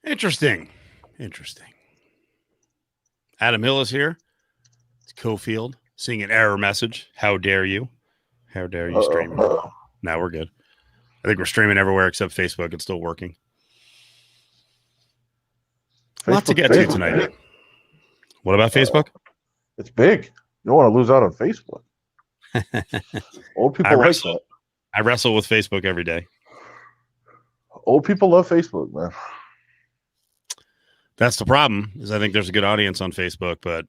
Interesting. Adam Hill is here. It's Cofield seeing an error message. How dare you? How dare you stream? Now we're good. I think we're streaming everywhere except Facebook. It's still working. Lots to get to tonight. Man. What about Facebook? It's big. You don't want to lose out on Facebook. Old people like that. I wrestle with Facebook every day. Old people love Facebook, man. That's the problem, is I think there's a good audience on Facebook, but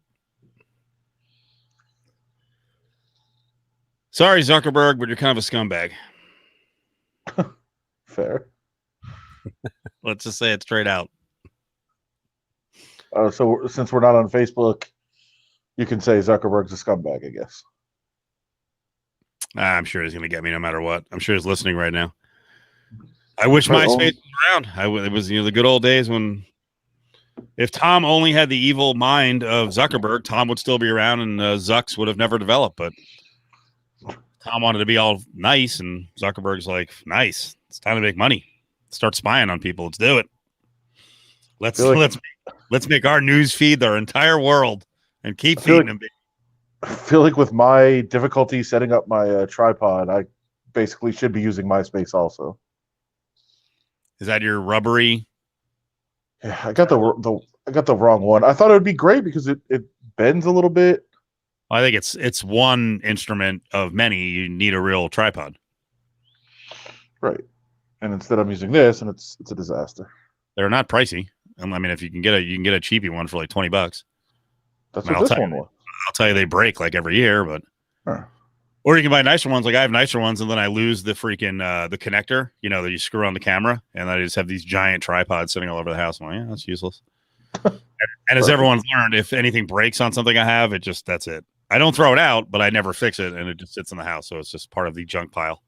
sorry, Zuckerberg, but you're kind of a scumbag. Fair. Let's just say it straight out. So since we're not on Facebook, you can say Zuckerberg's a scumbag, I guess. I'm sure he's going to get me no matter what. I'm sure he's listening right now. I wish MySpace was around. It was the good old days when if Tom only had the evil mind of Zuckerberg, Tom would still be around and Zucks would have never developed. But Tom wanted to be all nice, and Zuckerberg's like, nice. It's time to make money. Start spying on people. Let's do it. Let's make our news feed our entire world and keep feeding them. I feel like with my difficulty setting up my tripod, I basically should be using MySpace also. Is that your rubbery? Yeah, I got the wrong one. I thought it would be great because it bends a little bit. I think it's one instrument of many. You need a real tripod, right? And instead, I'm using this, and it's a disaster. They're not pricey. I mean, if you can get a cheapy one for like $20. That's what this one was. I'll tell you, they break like every year, but or you can buy nicer ones. Like I have nicer ones, and then I lose the freaking the connector, that you screw on the camera, and I just have these giant tripods sitting all over the house. I'm like, yeah, that's useless. And as everyone's learned, if anything breaks on something I have, that's it. I don't throw it out, but I never fix it, and it just sits in the house, so it's just part of the junk pile.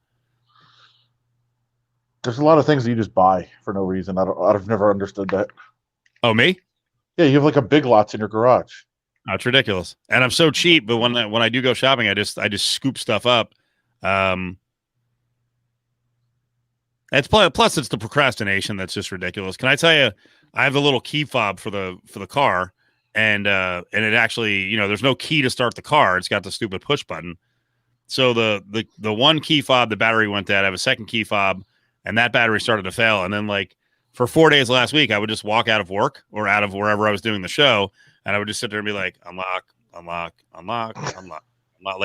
There's a lot of things that you just buy for no reason. I've never understood that. Oh, me? Yeah, you have like a Big Lots in your garage. Oh, it's ridiculous, and I'm so cheap. But when I do go shopping, I just scoop stuff up. It's plus it's the procrastination that's just ridiculous. Can I tell you? I have a little key fob for the car, and it actually there's no key to start the car. It's got the stupid push button. So the one key fob, the battery went dead. I have a second key fob, and that battery started to fail. And then like for 4 days last week, I would just walk out of work or out of wherever I was doing the show. And I would just sit there and be like, unlock. Like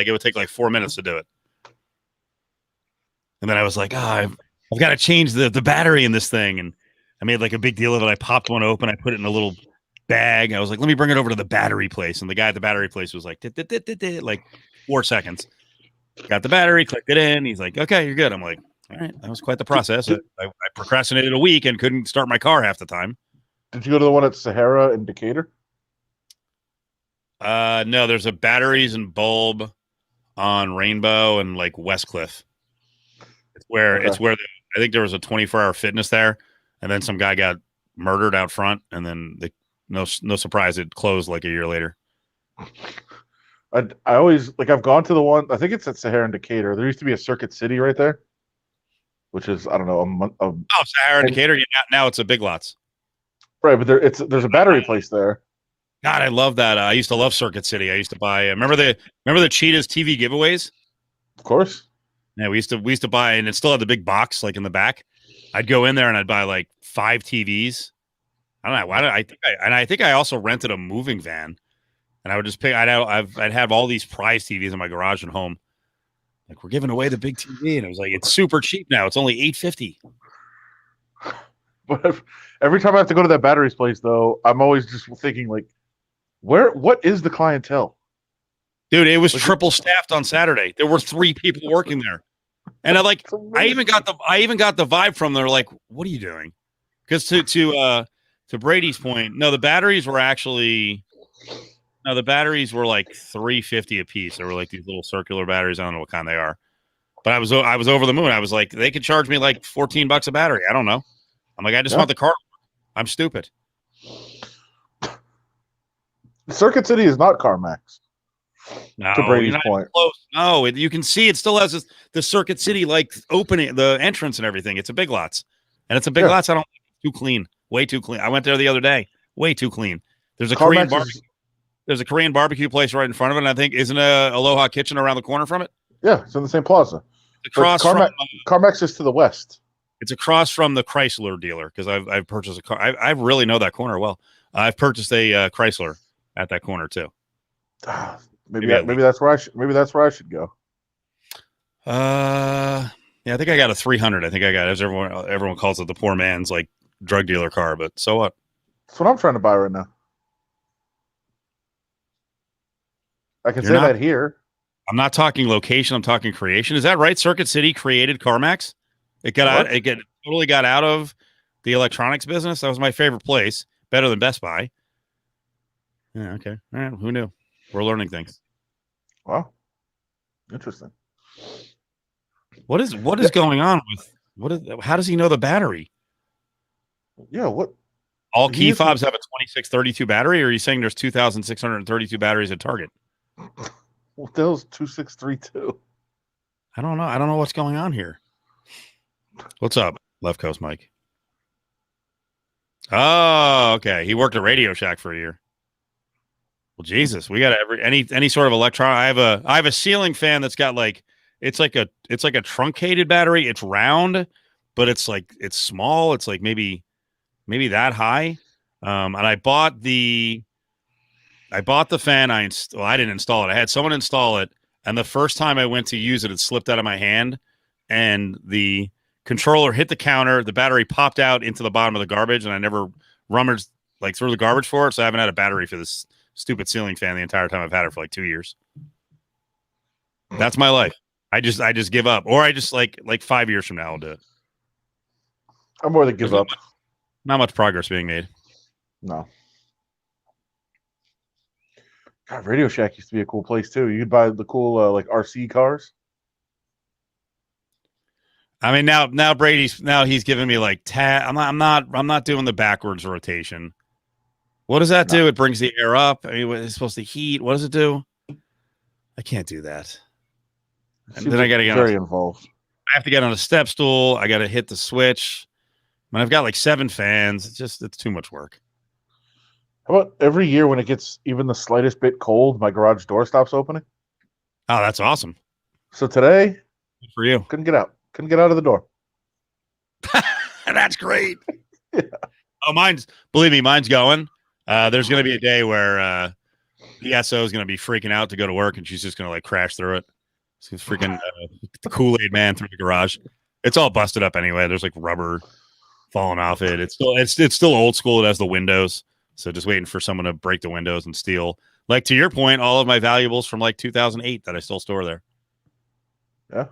it would take like 4 minutes to do it. And then I was like, I've got to change the battery in this thing. And I made like a big deal of it. I popped one open. I put it in a little bag. I was like, let me bring it over to the battery place. And the guy at the battery place was like, like 4 seconds. Got the battery, clicked it in. He's like, okay, you're good. I'm like, all right, that was quite the process. I procrastinated a week and couldn't start my car half the time. Did you go to the one at Sahara in Decatur? No, there's a batteries and bulb on Rainbow and like Westcliff. It's where I think there was a 24-hour fitness there, and then some guy got murdered out front, and then no surprise, it closed like a year later. I always I've gone to the one, I think it's at Sahara in Decatur. There used to be a Circuit City right there, which is I don't know Sahara in Decatur. Yeah, now it's a Big Lots. Right, but there's a battery place there. God, I love that. I used to love Circuit City. I used to buy. Remember the Cheetahs TV giveaways? Of course. Yeah, we used to buy, and it still had the big box like in the back. I'd go in there and I'd buy like 5 TVs. I don't know. I think I also rented a moving van, and I would just pick. I'd have all these prize TVs in my garage and home. Like we're giving away the big TV, and it was like it's super cheap now. It's only $8.50. But every time I have to go to that batteries place, though, I'm always just thinking like, what is the clientele? Dude, it was triple staffed on Saturday. There were 3 people working there. And I even got the vibe from them. They're like, what are you doing? Because to Brady's point, no, the batteries were like $350 a piece. They were like these little circular batteries. I don't know what kind they are. But I was over the moon. I was like, they could charge me like $14 a battery. I don't know. I'm like, I just want the car. I'm stupid. Circuit City is not CarMax. No, to Brady's point. Close. No, you can see it still has the Circuit City like opening, the entrance and everything. It's a Big Lots, and it's a Big Lots. I don't think it's too clean. Way too clean. I went there the other day. Way too clean. There's a Korean CarMax There's a Korean barbecue place right in front of it, and I think isn't a Aloha Kitchen around the corner from it? yeah, it's in the same plaza. Across CarMax, from CarMax is to the west. it's across from the Chrysler dealer because I've purchased a car. I really know that corner well. I've purchased a Chrysler at that corner too. Maybe that's where I should go. Yeah, I think I got a 300. I think I got, as everyone calls it, the poor man's like drug dealer car. But so what? That's what I'm trying to buy right now. I can You're say not- that here. I'm not talking location. I'm talking creation. Is that right? Circuit City created CarMax. It got out. It totally got out of the electronics business. That was my favorite place. Better than Best Buy. Yeah. Okay. All right. Who knew? We're learning things. Wow, interesting. What is going on with how does he know the battery? Yeah, what? All key fobs have a 2632 battery, or are you saying there's 2,632 batteries at Target? What the hell's 2632? I don't know. I don't know what's going on here. What's up, Left Coast Mike? Oh, okay. He worked at Radio Shack for a year. Well, Jesus, we got any sort of electron. I have a ceiling fan that's got like it's like a truncated battery. It's round, but it's small. It's like maybe that high. And I bought the fan. I didn't install it. I had someone install it, and the first time I went to use it, it slipped out of my hand, and the controller hit the counter. The battery popped out into the bottom of the garbage, and I never rummaged through the garbage for it, so I haven't had a battery for this stupid ceiling fan the entire time I've had it for like 2 years. That's my life. I just give up, or I just like 5 years from now I'll do it. I'm more than give up. Not much progress being made. No. God, Radio Shack used to be a cool place too. You could buy the cool like RC cars. I mean, now he's giving me like I'm not doing the backwards rotation. What does that do? It brings the air up. I mean, it's supposed to heat. What does it do? I can't do that. And then I got to get very involved. I have to get on a step stool. I got to hit the switch. I mean, I've got like 7 fans. It's too much work. How about every year when it gets even the slightest bit cold, my garage door stops opening? Oh, that's awesome. So today, good for you. Couldn't get out of the door. That's great. Yeah. Oh, believe me, mine's going. There's going to be a day where the SO is going to be freaking out to go to work, and she's just going to like crash through it. She's freaking the Kool-Aid man through the garage. It's all busted up anyway. There's like rubber falling off it. It's still old school. It has the windows, so just waiting for someone to break the windows and steal. Like to your point, all of my valuables from like 2008 that I still store there. Yeah,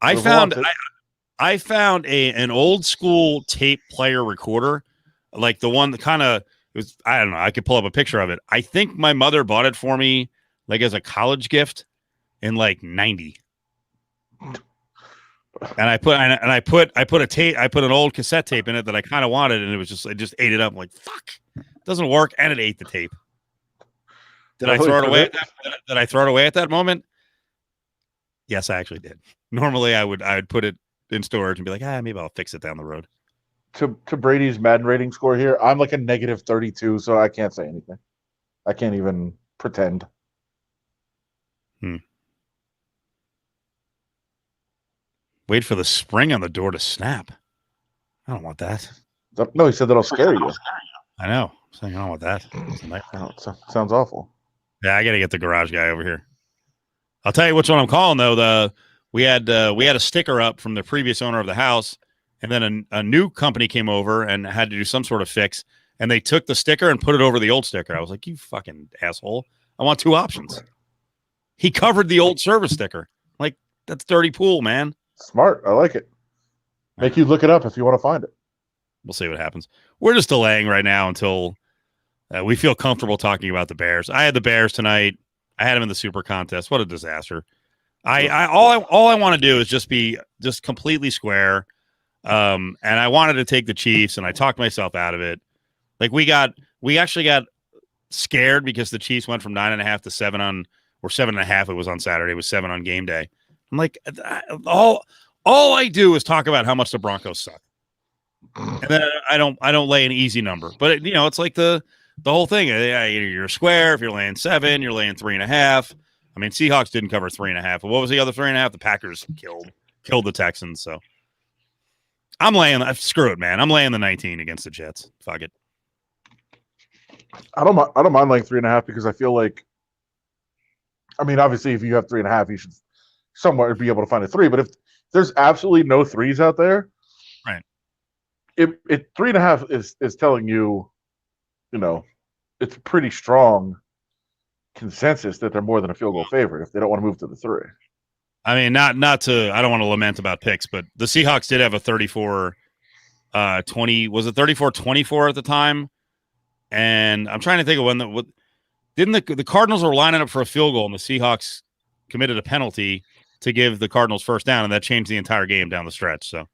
I found an old school tape player recorder, like the one that kind of was. I don't know. I could pull up a picture of it. I think my mother bought it for me, like as a college gift, in like '90. And I put an old cassette tape in it that I kind of wanted, and it just ate it up. I'm like, fuck, it doesn't work, and it ate the tape. Did I throw it away? Did I throw it away at that moment? Yes, I actually did. Normally, I would put it in storage and be like, maybe I'll fix it down the road. To Brady's Madden rating score here, I'm like a -32, so I can't say anything. I can't even pretend. Wait for the spring on the door to snap. I don't want that. No, he said that'll scare you. I know. I'm saying I don't want that. Sounds awful. Yeah, I got to get the garage guy over here. I'll tell you which one I'm calling though. We had a sticker up from the previous owner of the house, and then a new company came over and had to do some sort of fix, and they took the sticker and put it over the old sticker. I was like, you fucking asshole. I want 2 options. He covered the old service sticker. Like, that's dirty pool, man. Smart. I like it. Make you look it up if you want to find it. We'll see what happens. We're just delaying right now until we feel comfortable talking about the Bears. I had the Bears tonight. I had them in the Super Contest. What a disaster. All I want to do is just be completely square. And I wanted to take the Chiefs, and I talked myself out of it. Like we actually got scared because the Chiefs went from 9.5 to 7 or 7.5. It was on Saturday. It was 7 on game day. I'm like, all I do is talk about how much the Broncos suck. And then I don't lay an easy number, but it's like the whole thing. You're square. If you're laying 7, you're laying 3.5. I mean, Seahawks didn't cover 3.5. But what was the other 3.5? The Packers killed the Texans. So I'm laying. Screw it, man. I'm laying the 19 against the Jets. Fuck it. I don't mind laying 3.5 because I feel like, I mean, obviously, if you have 3.5, you should somewhere be able to find a 3. But if there's absolutely no 3s out there, right? It 3.5 is telling you, it's pretty strong consensus that they're more than a field goal favorite if they don't want to move to the 3. I mean, not to. I don't want to lament about picks, but the Seahawks did have a 34-20. Was it 34-24 at the time? And I'm trying to think of when didn't the Cardinals were lining up for a field goal and the Seahawks committed a penalty to give the Cardinals first down, and that changed the entire game down the stretch. So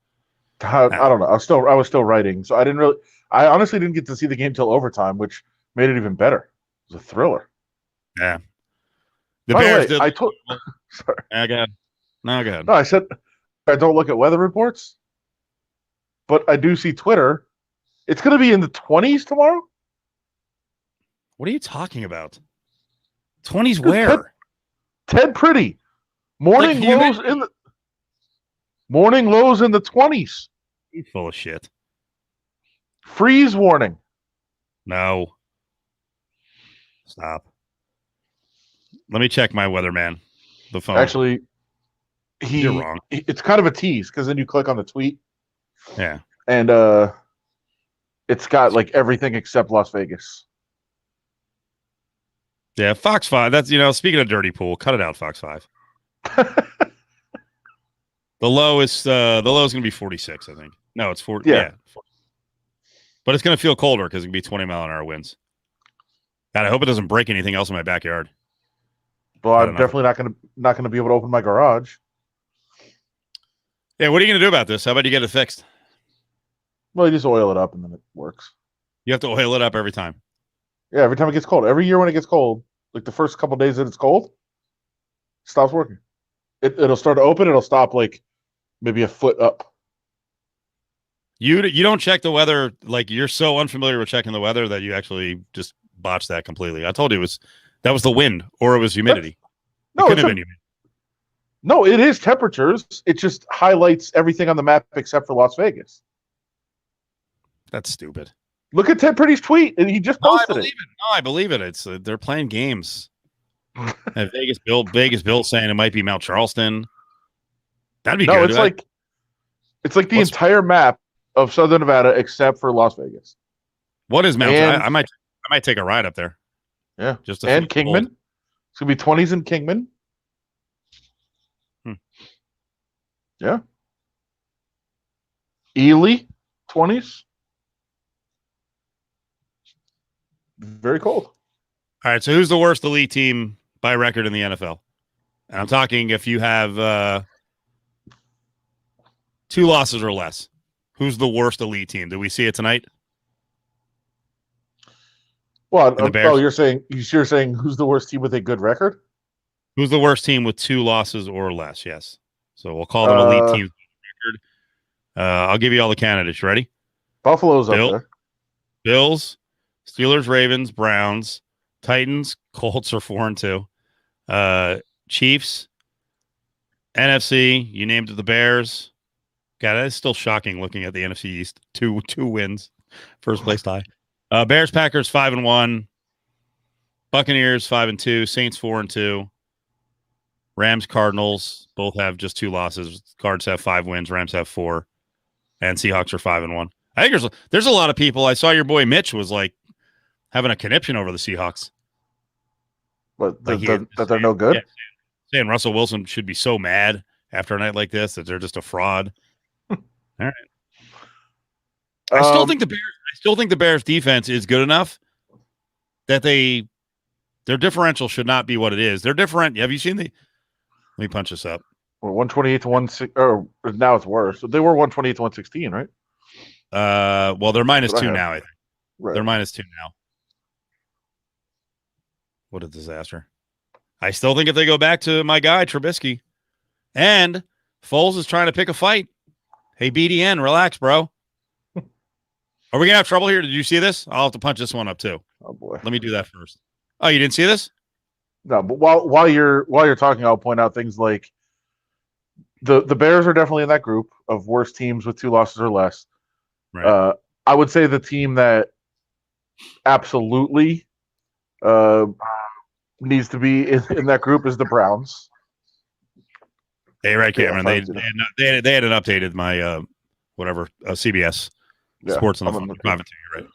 I don't know. I was still writing, so I honestly didn't get to see the game till overtime, which made it even better. It was a thriller. Yeah. By the way, I told. Sorry. Go ahead. No, I said I don't look at weather reports, but I do see Twitter. It's going to be in the 20s tomorrow. What are you talking about? 20s where? Ted Pretty. Morning lows in the 20s. He's full of shit. Freeze warning. No. Stop. Let me check my weatherman. The phone. Actually, you're wrong. It's kind of a tease because then you click on the tweet. Yeah. And it's got like everything except Las Vegas. Yeah, Fox 5. That's speaking of dirty pool, cut it out, Fox 5. The low is going to be 46, I think. No, it's 40. Yeah. 40. But it's going to feel colder because it can be 20-mile-an-hour winds. God, I hope it doesn't break anything else in my backyard. Well, I'm definitely not going to be able to open my garage. Yeah, what are you going to do about this? How about you get it fixed? Well, you just oil it up and then it works. You have to oil it up every time. Yeah, every time it gets cold. Every year when it gets cold, like the first couple of days that it's cold, it stops working. It'll start to open. It'll stop like maybe a foot up. You don't check the weather. Like you're so unfamiliar with checking the weather that you actually just botched that completely. I told you that was the wind or it was humidity. No, it couldn't have been humidity. No, it is temperatures. It just highlights everything on the map except for Las Vegas. That's stupid. Look at Ted Pretty's tweet, and he just posted it. I believe it. It's they're playing games. Vegas Bill saying it might be Mount Charleston. That'd be good. No, it's like the entire map of Southern Nevada except for Las Vegas. What is Mount? I might take a ride up there. Yeah, and Kingman. Cold. It's gonna be 20s in Kingman. Yeah. Ely, 20s. Very cold. All right, so who's the worst elite team by record in the NFL? And I'm talking if you have 2 losses or less. Who's the worst elite team? Do we see it tonight? Well, you're saying who's the worst team with a good record? Who's the worst team with 2 losses or less? Yes. So we'll call them elite teams. I'll give you all the candidates. You ready? Buffalo's up there. Bills, Steelers, Ravens, Browns, Titans, Colts are 4-2. Chiefs, NFC, you named it, the Bears. God, that is still shocking looking at the NFC East. Two wins. First place tie. Bears, Packers, 5-1. Buccaneers, 5-2. Saints, 4-2. Rams, Cardinals, both have just 2 losses. Cards have 5 wins. Rams have 4. And Seahawks are 5-1. I think there's a lot of people. I saw your boy Mitch was like having a conniption over the Seahawks. But that they're no good? Yeah, saying Russell Wilson should be so mad after a night like this that they're just a fraud. All right. I still think the Bears defense is good enough that their differential should not be what it is. They're different. Have you seen let me punch this up. Well, 128 to 116. Or now it's worse. They were 128 to 116, right? Well, they're -2 now. I think right. They're -2 now. What a disaster! I still think if they go back to my guy Trubisky, and Foles is trying to pick a fight. Hey, BDN, relax, bro. Are we gonna have trouble here? Did you see this? I'll have to punch this one up too. Oh boy. Let me do that first. Oh, you didn't see this? No, but while you're talking, I'll point out things like the Bears are definitely in that group of worst teams with 2 losses or less. Right. I would say the team that absolutely needs to be in that group is the Browns. Hey, right, Cameron. Yeah, they hadn't updated my CBS Sports on the phone. You're right.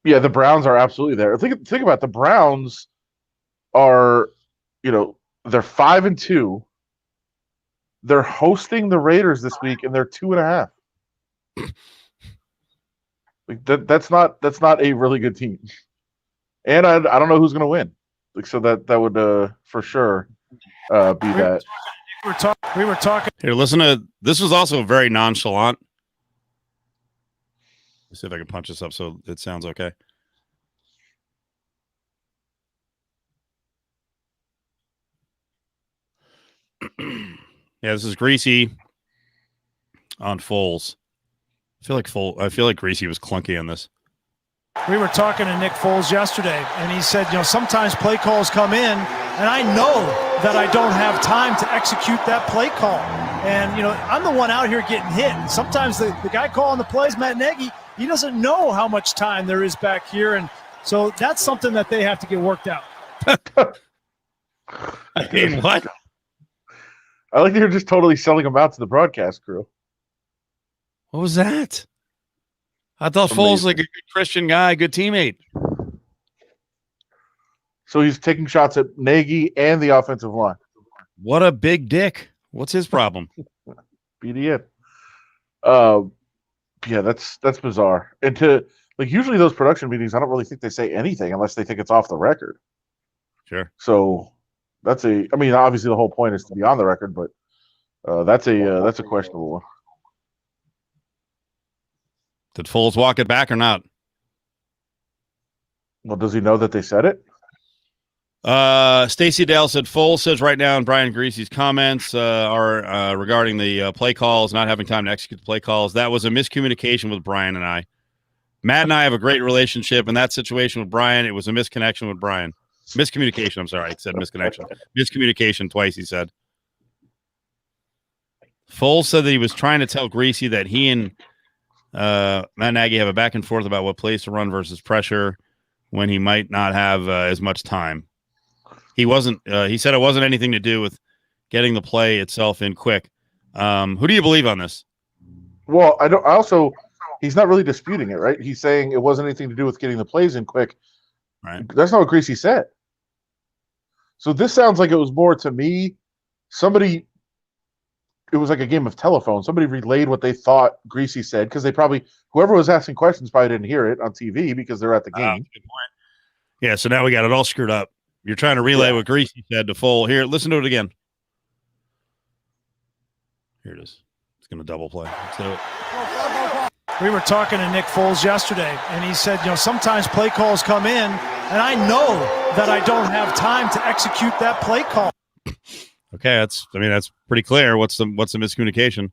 Yeah. The Browns are absolutely there. Think about it. The Browns are, they're 5-2. They're hosting the Raiders this week, and they're 2.5. Like that's not a really good team. And I don't know who's going to win. Like, so that would for sure be that. We were talking. Here, listen to this. Was also very nonchalant. Let's see if I can punch this up so it sounds okay. Yeah, this is Greasy on Foles. I feel like Greasy was clunky on this. We were talking to Nick Foles yesterday, and he said, sometimes play calls come in, and I know that I don't have time to execute that play call. And, I'm the one out here getting hit. And sometimes the guy calling the plays, Matt Nagy, he doesn't know how much time there is back here. And so that's something that they have to get worked out. I mean, what? I like that you're just totally selling them out to the broadcast crew. What was that? I thought Foles was like a good Christian guy, good teammate. So he's taking shots at Nagy and the offensive line. What a big dick. What's his problem? BDN. Yeah, that's bizarre. And usually those production meetings, I don't really think they say anything unless they think it's off the record. Sure. So obviously the whole point is to be on the record, but that's a questionable one. Did Foles walk it back or not? Well, does he know that they said it? Stacey Dale said Foles says right now in Brian Greasy's comments are regarding the play calls, not having time to execute the play calls. That was a miscommunication with Brian and I. Matt and I have a great relationship. In that situation with Brian, it was a misconnection with Brian. Miscommunication, I'm sorry. I said misconnection. Miscommunication twice, he said. Foles said that he was trying to tell Greasy that he and Matt Nagy have a back and forth about what plays to run versus pressure when he might not have as much time. He said it wasn't anything to do with getting the play itself in quick. Who do you believe on this? Well, he's not really disputing it, right? He's saying it wasn't anything to do with getting the plays in quick. Right. That's not what Greasy said. So this sounds like it was more to me. It was like a game of telephone. Somebody relayed what they thought Greasy said because whoever was asking questions probably didn't hear it on TV because they're at the game. Good point. Yeah, so now we got it all screwed up. You're trying to relay what Greasy said to Foles. Here, listen to it again. Here it is. It's going to double play. So we were talking to Nick Foles yesterday, and he said, sometimes play calls come in, and I know that I don't have time to execute that play call. Okay, that's pretty clear. What's the miscommunication?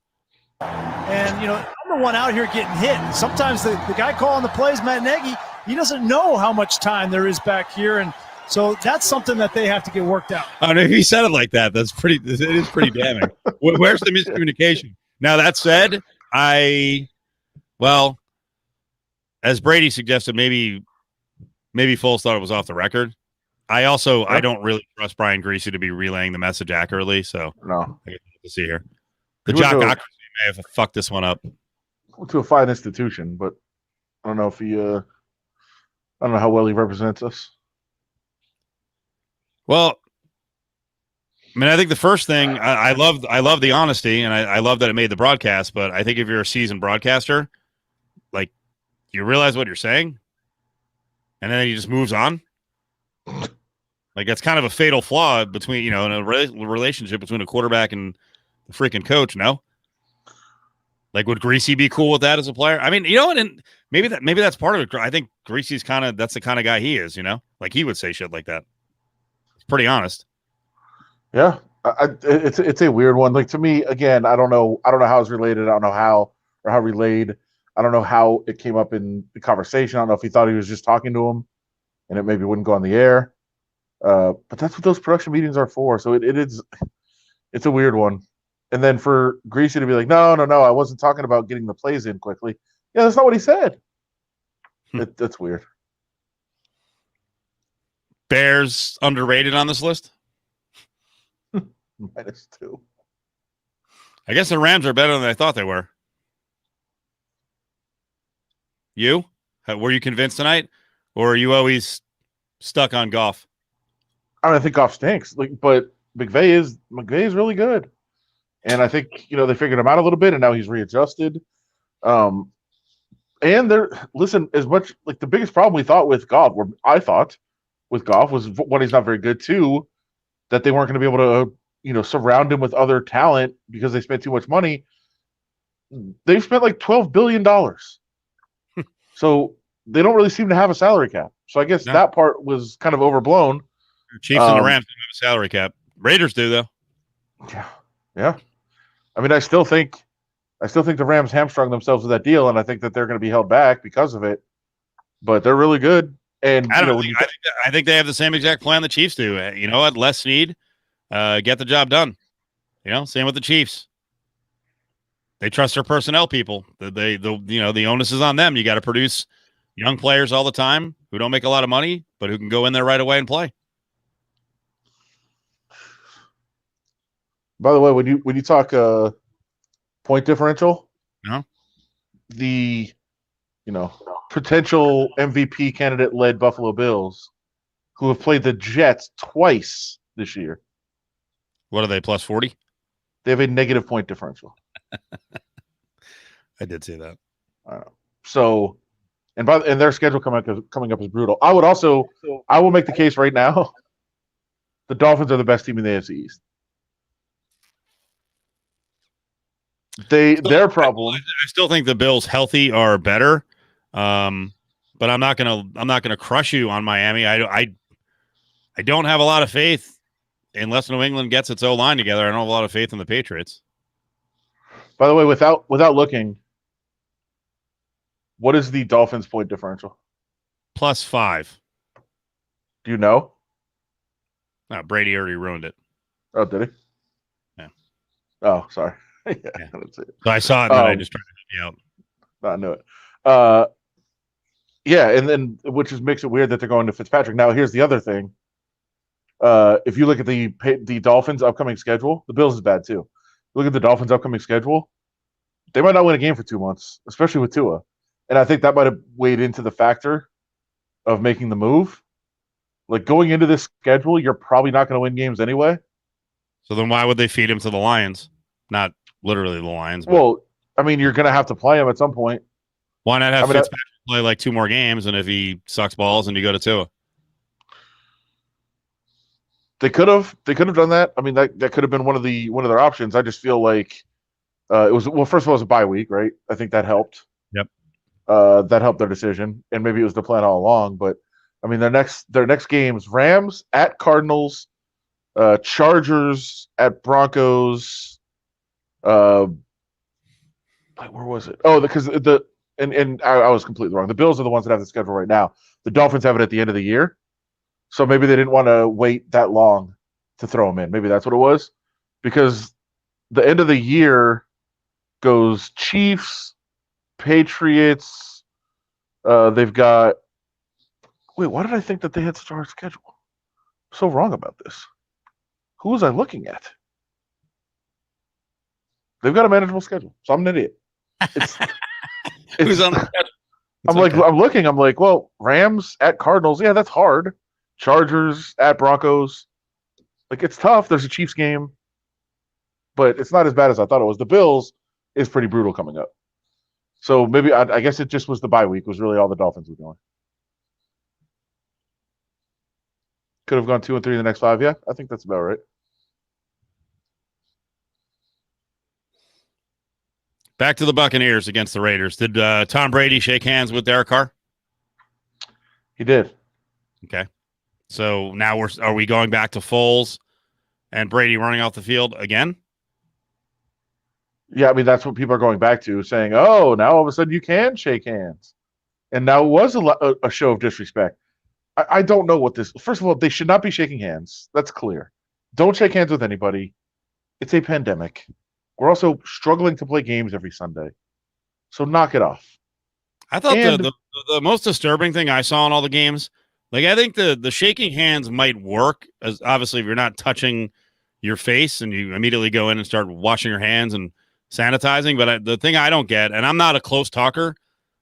And I'm the one out here getting hit. And sometimes the guy calling the plays, Matt Nagy, he doesn't know how much time there is back here, and so that's something that they have to get worked out. I mean, if he said it like that, it is pretty damning. Where's the miscommunication? Now that said, as Brady suggested, maybe Foles thought it was off the record. I don't really trust Brian Greasy to be relaying the message accurately. So no, I get to see here. The Jockocracy may have fucked this one up. To a fine institution, but I don't know if I don't know how well he represents us. Well, I mean, I think the first thing I love the honesty, and I love that it made the broadcast. But I think if you're a seasoned broadcaster, like you realize what you're saying, and then he just moves on. Like that's kind of a fatal flaw between in a relationship between a quarterback and the freaking coach. No, like would Greasy be cool with that as a player? I mean, and maybe that's part of it. I think Greasy's that's the kind of guy he is. Like he would say shit like that. It's pretty honest. Yeah, it's a weird one. Like to me, again, I don't know how it's related. I don't know how relayed. I don't know how it came up in the conversation. I don't know if he thought he was just talking to him and it maybe wouldn't go on the air. But that's what those production meetings are for. So it's a weird one. And then for Greasy to be like, no, I wasn't talking about getting the plays in quickly. Yeah, that's not what he said. That's weird. Bears underrated on this list? -2. I guess the Rams are better than I thought they were. You? Were you convinced tonight? Or are you always stuck on Goff? I mean, I think Goff stinks. But McVay is really good. And I think, they figured him out a little bit and now he's readjusted. And as much the biggest problem we thought with Goff, or I thought with Goff, was one, he's not very good. Two, that they weren't going to be able to, surround him with other talent because they spent too much money. They've spent like $12 billion. So they don't really seem to have a salary cap. So I guess that part was kind of overblown. Chiefs and the Rams don't have a salary cap. Raiders do, though. Yeah. I mean, I still think the Rams hamstrung themselves with that deal, and I think that they're going to be held back because of it. But they're really good. And I think they have the same exact plan the Chiefs do. You know what? Less need, get the job done. Same with the Chiefs. They trust their personnel people. The onus is on them. You got to produce young players all the time who don't make a lot of money, but who can go in there right away and play. By the way, when you talk point differential, the potential MVP candidate led Buffalo Bills, who have played the Jets twice this year. What are they, plus 40? They have a negative point differential. I did see that. So, and their schedule coming up is brutal. I will make the case right now. The Dolphins are the best team in the AFC East. Their problem. I still think the Bills healthy are better, but I'm not gonna crush you on Miami. I don't have a lot of faith unless New England gets its O-line together. I don't have a lot of faith in the Patriots. By the way, without looking, what is the Dolphins' point differential? Plus 5. Do you know? No, Brady already ruined it. Oh, did he? Yeah. Oh, sorry. Yeah. So I saw it, and I just tried to help you out. I knew it. Yeah, and then which makes it weird that they're going to Fitzpatrick. Now, here's the other thing. If you look at the Dolphins' upcoming schedule, the Bills is bad too. Look at the Dolphins' upcoming schedule. They might not win a game for 2 months, especially with Tua. And I think that might have weighed into the factor of making the move. Going into this schedule, you're probably not going to win games anyway. So then why would they feed him to the Lions? Not literally the Lions. But well, I mean, you're going to have to play him at some point. Why not have Fitzpatrick play like 2 more games, and if he sucks balls, and you go to Tua? They could have done that. I mean, that could have been one of their options. I just feel like it was first of all, it was a bye week, right? I think that helped. Yep. That helped their decision, and maybe it was the plan all along. But I mean, their next games: Rams at Cardinals, Chargers at Broncos. Where was it? Oh, because I was completely wrong. The Bills are the ones that have the schedule right now. The Dolphins have it at the end of the year. So maybe they didn't want to wait that long to throw them in. Maybe that's what it was. Because the end of the year goes Chiefs, Patriots. They've got – wait, why did I think that they had such a hard schedule? I'm so wrong about this. Who was I looking at? They've got a manageable schedule. So I'm an idiot. Who's on the schedule? I'm looking. I'm like, well, Rams at Cardinals. Yeah, that's hard. Chargers at Broncos. It's tough. There's a Chiefs game, but it's not as bad as I thought it was. The Bills is pretty brutal coming up. So maybe I guess it just was the bye week was really all the Dolphins were doing. Could have gone 2 and 3 in the next 5. Yeah, I think that's about right. Back to the Buccaneers against the Raiders. Did Tom Brady shake hands with Derek Carr? He did. Okay. So now are we going back to Foles and Brady running off the field again? Yeah, I mean that's what people are going back to, saying, "Oh, now all of a sudden you can shake hands," and now it was a show of disrespect. I don't know what this. First of all, they should not be shaking hands. That's clear. Don't shake hands with anybody. It's a pandemic. We're also struggling to play games every Sunday, so knock it off. I thought And the most disturbing thing I saw in all the games, like I think the shaking hands might work, as obviously if you're not touching your face and you immediately go in and start washing your hands and sanitizing. But the thing I don't get, and I'm not a close talker,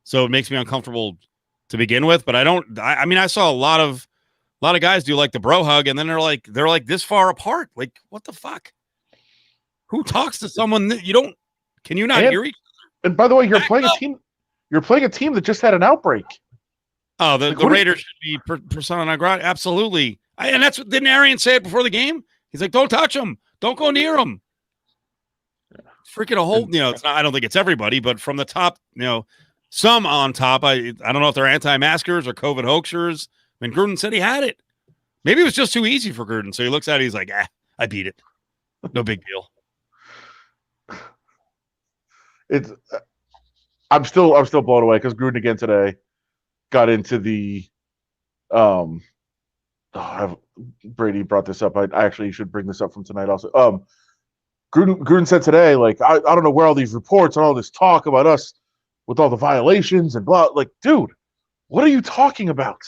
so it makes me uncomfortable to begin with. But I mean, I saw a lot of guys do like the bro hug, and then they're like this far apart. Like, what the fuck? Who talks to someone that you don't? Can you not hear each? And by the way, you're Back playing up. a team. You're playing a team that just had an outbreak. Oh, Like, the Raiders should be persona non grata. Absolutely. And that's what, didn't Arian say it before the game? He's like, don't touch him. Don't go near him. Freaking a whole, it's not, I don't think it's everybody, but from the top, some on top. I don't know if they're anti-maskers or COVID hoaxers. I mean, Gruden said he had it. Maybe it was just too easy for Gruden. So he looks at it, he's like, I beat it. No big deal. It's I'm still blown away because Gruden again today got into the Brady brought this up. I actually should bring this up from tonight also. Gruden said today, like, I don't know where all these reports and all this talk about us with all the violations and blah. Like, dude, what are you talking about?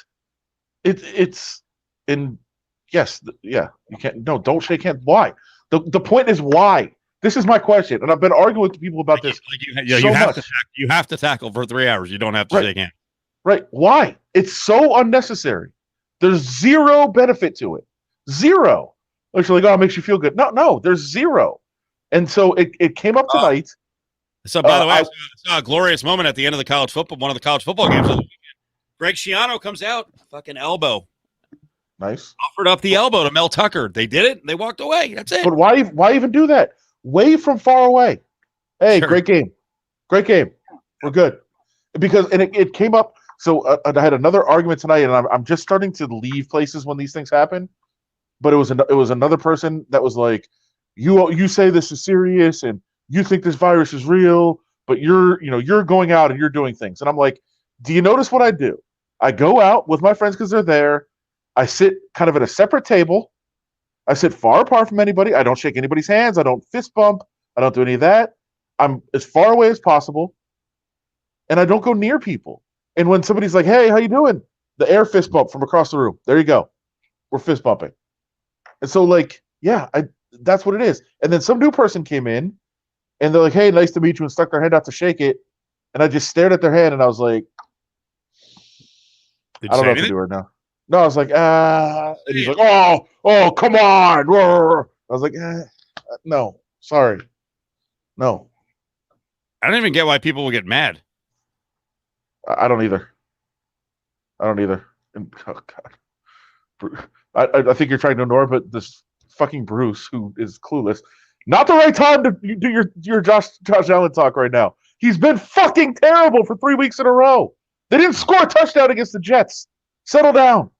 It's in yes, yeah, you can't. No, don't shake hands. Why? The point is why. This is my question, and I've been arguing with people about this. You have to tackle for 3 hours. You don't have to shake hands. Right? Why? It's so unnecessary. There's zero benefit to it. Zero. Like, oh, it makes you feel good. No, there's zero. And so it came up tonight. So, by the way, I saw a glorious moment at the end of one of the college football games of the weekend. Greg Schiano comes out, fucking elbow. Nice. Offered up the elbow to Mel Tucker. They did it. They walked away. That's it. But why even do that? Wave from far away. Hey, sure. Great game. We're good. Because it came up. So I had another argument tonight, and I'm just starting to leave places when these things happen. But it was another person that was like, you say this is serious, and you think this virus is real, but you're going out and you're doing things. And I'm like, do you notice what I do? I go out with my friends because they're there. I sit kind of at a separate table. I sit far apart from anybody. I don't shake anybody's hands. I don't fist bump. I don't do any of that. I'm as far away as possible, and I don't go near people. And when somebody's like, "Hey, how you doing?" The air fist bump from across the room. There you go. We're fist bumping. And so, like, yeah, that's what it is. And then some new person came in, and they're like, "Hey, nice to meet you," and stuck their hand out to shake it. And I just stared at their hand, and I was like, I don't know what to do right now. No, I was like, And he's like, oh, come on. I was like, no, sorry. No. I don't even get why people will get mad. I don't either. And, oh, God. I think you're trying to ignore, but this fucking Bruce, who is clueless, not the right time to do your Josh Allen talk right now. He's been fucking terrible for 3 weeks in a row. They didn't score a touchdown against the Jets. Settle down.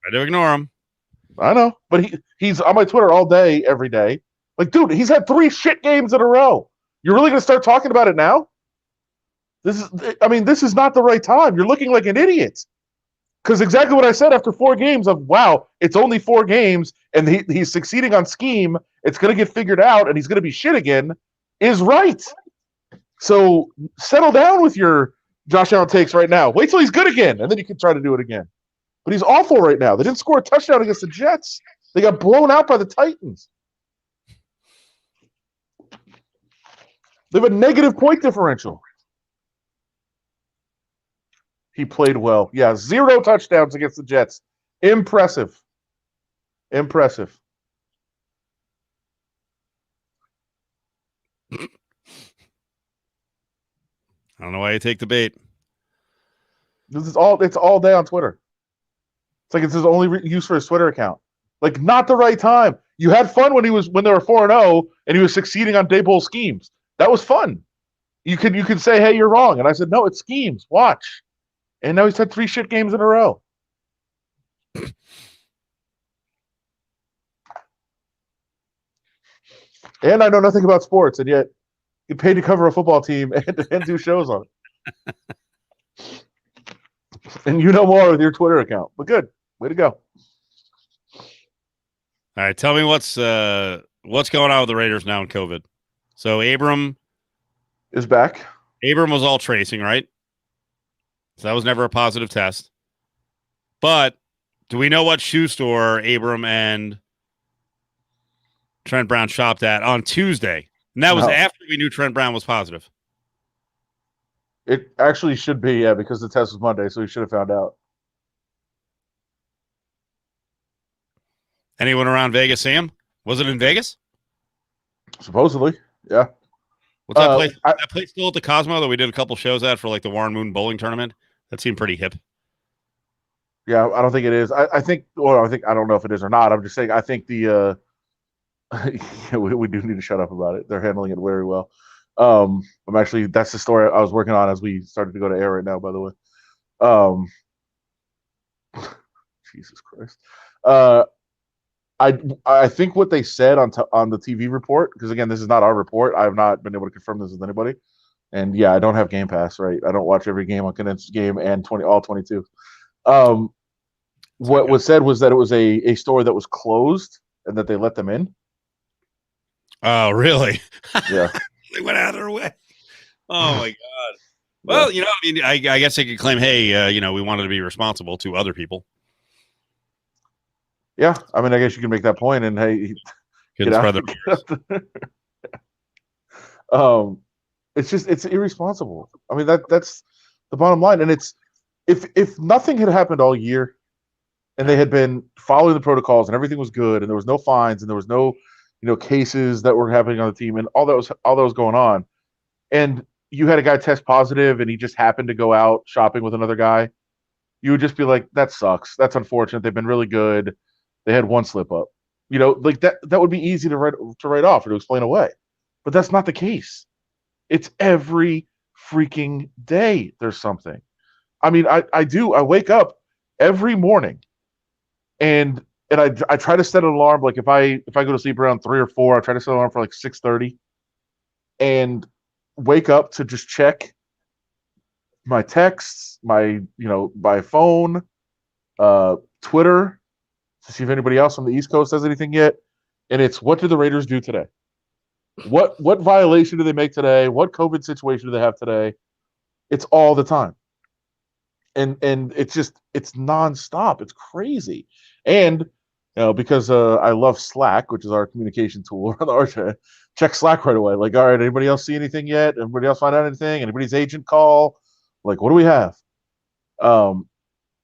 I do ignore him. I know, but he's on my Twitter all day, every day. Like, dude, he's had 3 shit games in a row. You're really going to start talking about it now? This is not the right time. You're looking like an idiot. Because exactly what I said after 4 games of, wow, it's only 4 games, and he's succeeding on scheme, it's going to get figured out, and he's going to be shit again, is right. So settle down with your Josh Allen takes right now. Wait till he's good again, and then you can try to do it again. But he's awful right now. They didn't score a touchdown against the Jets. They got blown out by the Titans. They have a negative point differential. He played well. Yeah, 0 touchdowns against the Jets. Impressive. I don't know why you take the bait. It's all day on Twitter. It's like it's his only use for his Twitter account. Like, not the right time. You had fun when they were 4-0 and he was succeeding on Daboll schemes. That was fun. You could say, hey, you're wrong. And I said, no, it's schemes. Watch. And now he's had 3 shit games in a row. And I know nothing about sports, and yet get paid to cover a football team and do shows on it. And you know more with your Twitter account. But good. Way to go. All right, tell me what's going on with the Raiders now in COVID. So Abram Is back. Abram was all tracing, right? So that was never a positive test. But do we know what shoe store Abram and Trent Brown shopped at on Tuesday? And that was No. after we knew Trent Brown was positive. It actually should be, yeah, because the test was Monday, so we should have found out. Anyone around Vegas, Sam? Was it in Vegas? Supposedly, yeah. What's that place? That place still at the Cosmo that we did a couple shows at for like the Warren Moon bowling tournament? That seemed pretty hip. Yeah, I don't think it is. I think I don't know if it is or not. I'm just saying I think the we do need to shut up about it. They're handling it very well. That's the story I was working on as we started to go to air right now, by the way. Jesus Christ. I think what they said on the TV report, because again, this is not our report. I have not been able to confirm this with anybody. And yeah, I don't have Game Pass, right? I don't watch every game on condensed game and all 22. What was said was that it was a store that was closed and that they let them in. Oh, really? Yeah. They went out of their way. Oh my God. Well, I mean, I guess they could claim, hey, we wanted to be responsible to other people. Yeah, I mean, I guess you can make that point, and hey, Couldn't spread the it's irresponsible. I mean, that's the bottom line, and it's if nothing had happened all year, and they had been following the protocols, and everything was good, and there was no fines, and there was no cases that were happening on the team, and all that was going on, and you had a guy test positive, and he just happened to go out shopping with another guy, you would just be like, that sucks. That's unfortunate. They've been really good. They had one slip up, like that would be easy to write off or to explain away, but that's not the case. It's every freaking day there's something. I mean, I wake up every morning and I try to set an alarm. Like if I go to sleep around 3 or 4, I try to set an alarm for like 6:30 and wake up to just check my texts, my phone, Twitter, to see if anybody else on the East Coast has anything yet. And it's, what did the Raiders do today? What violation do they make today? What COVID situation do they have today? It's all the time. And it's nonstop. It's crazy. And because I love Slack, which is our communication tool on the Archer, check Slack right away. Like, all right, anybody else see anything yet? Anybody else find out anything? Anybody's agent call? Like, what do we have?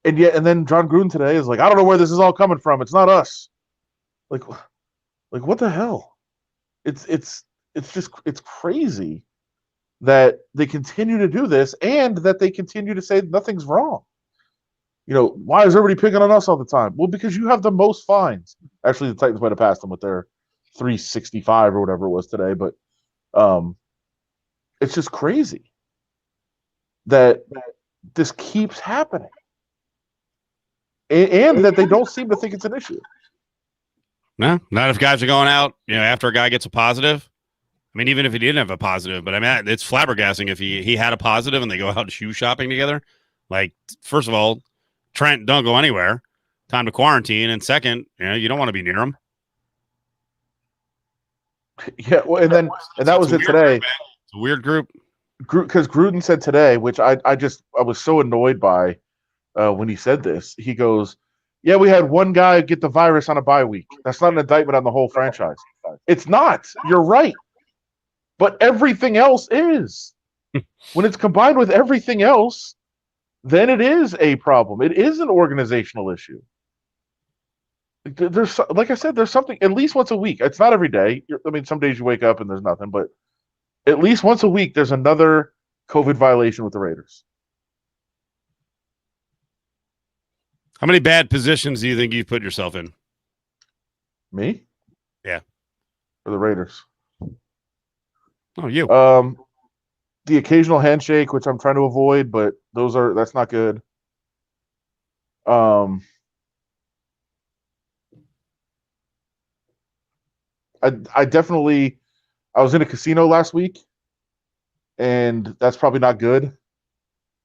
And then John Gruden today is like, I don't know where this is all coming from. It's not us. Like what the hell? It's crazy that they continue to do this and that they continue to say nothing's wrong. Why is everybody picking on us all the time? Well, because you have the most fines. Actually, the Titans might have passed them with their 365 or whatever it was today, but it's just crazy that this keeps happening. And that they don't seem to think it's an issue. No, not if guys are going out, after a guy gets a positive. I mean, even if he didn't have a positive, but I mean, it's flabbergasting if he had a positive and they go out shoe shopping together. Like, first of all, Trent, don't go anywhere. Time to quarantine. And second, you don't want to be near him. Yeah, well, and that was it today. It's a weird group. Because Gruden said today, which I was so annoyed by when he said this. He goes, yeah, we had one guy get the virus on a bye week. That's not an indictment on the whole franchise. It's not. You're right. But everything else is. When it's combined with everything else, then it is a problem. It is an organizational issue. There's, like I said, there's something at least once a week. It's not every day. I mean, some days you wake up and there's nothing, but at least once a week there's another COVID violation with the Raiders. How many bad positions do you think you've put yourself in? Me? Yeah. For the Raiders. Oh, you. The occasional handshake, which I'm trying to avoid, but that's not good. I definitely, I was in a casino last week and that's probably not good.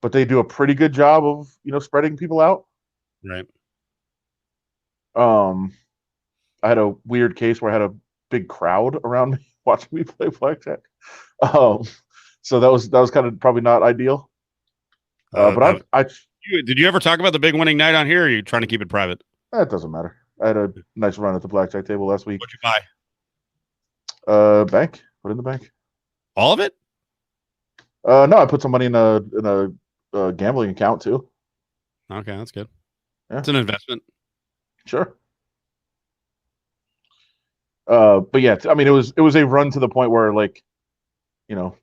But they do a pretty good job of spreading people out. Right. I had a weird case where I had a big crowd around me watching me play blackjack. Um, so that was kind of probably not ideal. But did you ever talk about the big winning night on here? Or are you trying to keep it private? That doesn't matter. I had a nice run at the blackjack table last week. What'd you buy? Bank. Put in the bank. All of it? No, I put some money in a gambling account too. Okay, that's good. Yeah. It's an investment. Sure. But yeah, I mean, it was a run to the point where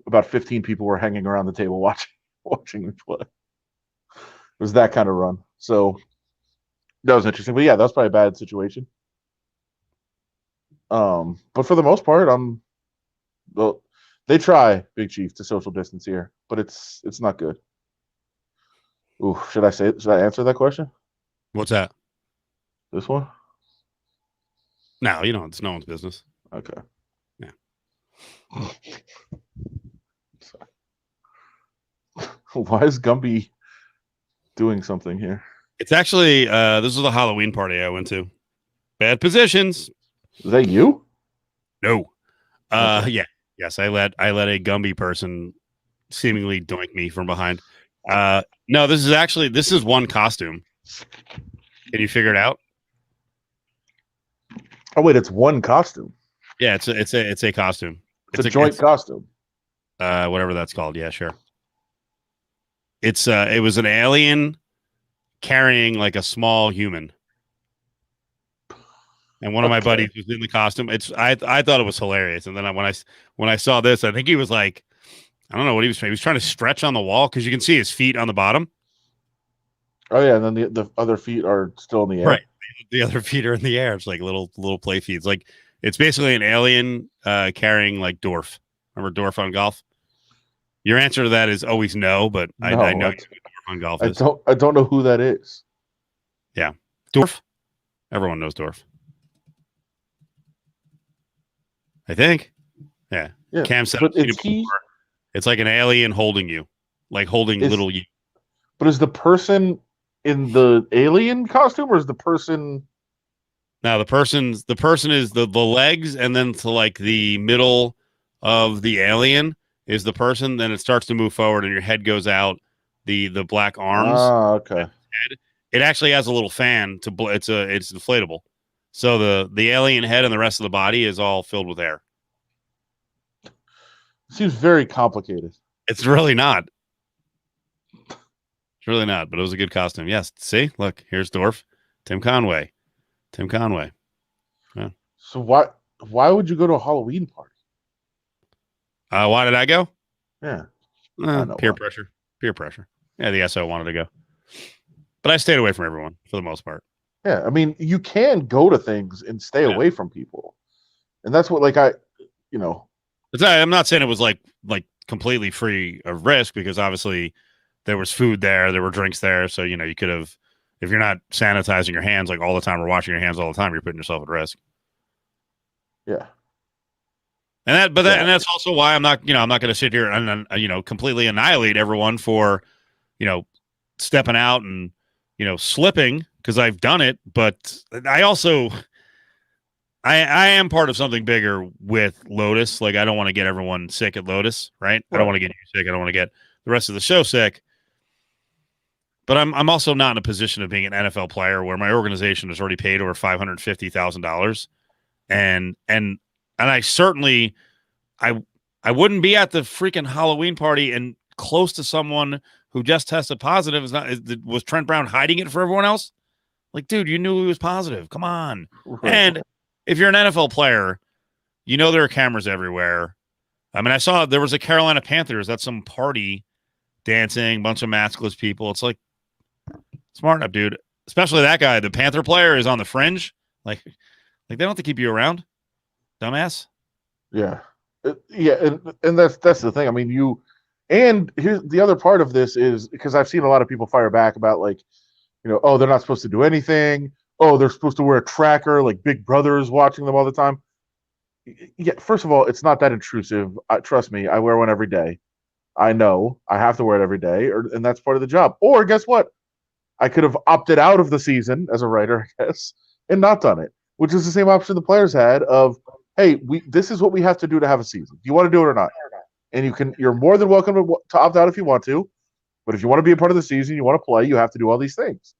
about 15 people were hanging around the table watching me play. It was that kind of run. So that was interesting. But yeah, that's probably a bad situation. But for the most part, they try, Big Chief, to social distance here, but it's not good. Ooh, should I answer that question? What's that? This one? No, it's no one's business. Okay. Yeah. Why is Gumby doing something here? It's actually this was a Halloween party I went to. Bad positions. Is that you? No. Okay. Yeah. Yes, I let a Gumby person seemingly doink me from behind. No, this is one costume. Can you figure it out? Oh wait, it's one costume. Yeah, it's a costume. It's a joint costume. Whatever that's called. Yeah, sure. It was an alien carrying like a small human. And one of my buddies was in the costume. I thought it was hilarious. And then when I saw this, I think he was like, I don't know what he was trying. He was trying to stretch on the wall because you can see his feet on the bottom. Oh yeah, and then the other feet are still in the air. Right. The other feet are in the air. It's like little play feet. It's basically an alien carrying like Dorf. Remember Dorf on Golf? Your answer to that is always no, but I know who Dorf on Golf is. I don't know who that is. Yeah. Dorf? Everyone knows Dorf. I think. Yeah. Cam said it's like an alien holding you. Like holding little you. But is the person in the alien costume, or is the person? Now the person is the legs, and then to like the middle of the alien is the person. Then it starts to move forward, and your head goes out. The black arms. Ah, okay. It actually has a little fan to. It's inflatable, so the alien head and the rest of the body is all filled with air. Seems very complicated. It's really not. It's really not, but it was a good costume. Yes. See, look, here's Dorf, Tim Conway. Yeah. So why would you go to a Halloween party? Why did I go? Yeah. Peer pressure. Yeah, the SO wanted to go. But I stayed away from everyone for the most part. Yeah, I mean, you can go to things and stay away from people. And that's what I'm not saying it was like completely free of risk, because obviously there was food there were drinks there. So, you could have, if you're not sanitizing your hands like all the time or washing your hands all the time, you're putting yourself at risk. Yeah. And that's also why I'm not going to sit here and completely annihilate everyone for, stepping out and, slipping, because I've done it. But I also, I am part of something bigger with Lotus. Like, I don't want to get everyone sick at Lotus, right? I don't want to get you sick. I don't want to get the rest of the show sick. But I'm also not in a position of being an NFL player where my organization has already paid over $550,000, and I certainly I wouldn't be at the freaking Halloween party and close to someone who just tested positive. Was Trent Brown hiding it for everyone else? Like, dude, you knew he was positive. Come on. Right. And if you're an NFL player, there are cameras everywhere. I mean, I saw there was a Carolina Panthers at some party dancing, bunch of maskless people. It's like, smart enough, dude. Especially that guy, the Panther player, is on the fringe. Like they don't have to keep you around, dumbass. Yeah, and that's the thing. I mean, and here's the other part of this is, because I've seen a lot of people fire back about oh, they're not supposed to do anything. Oh, they're supposed to wear a tracker, like Big Brother is watching them all the time. Yeah, first of all, it's not that intrusive. Trust me, I wear one every day. I know I have to wear it every day, and that's part of the job. Or guess what? I could have opted out of the season as a writer, I guess, and not done it, which is the same option the players had of, hey, this is what we have to do to have a season. Do you want to do it or not? And you're more than welcome to opt out if you want to, but if you want to be a part of the season, you want to play, you have to do all these things.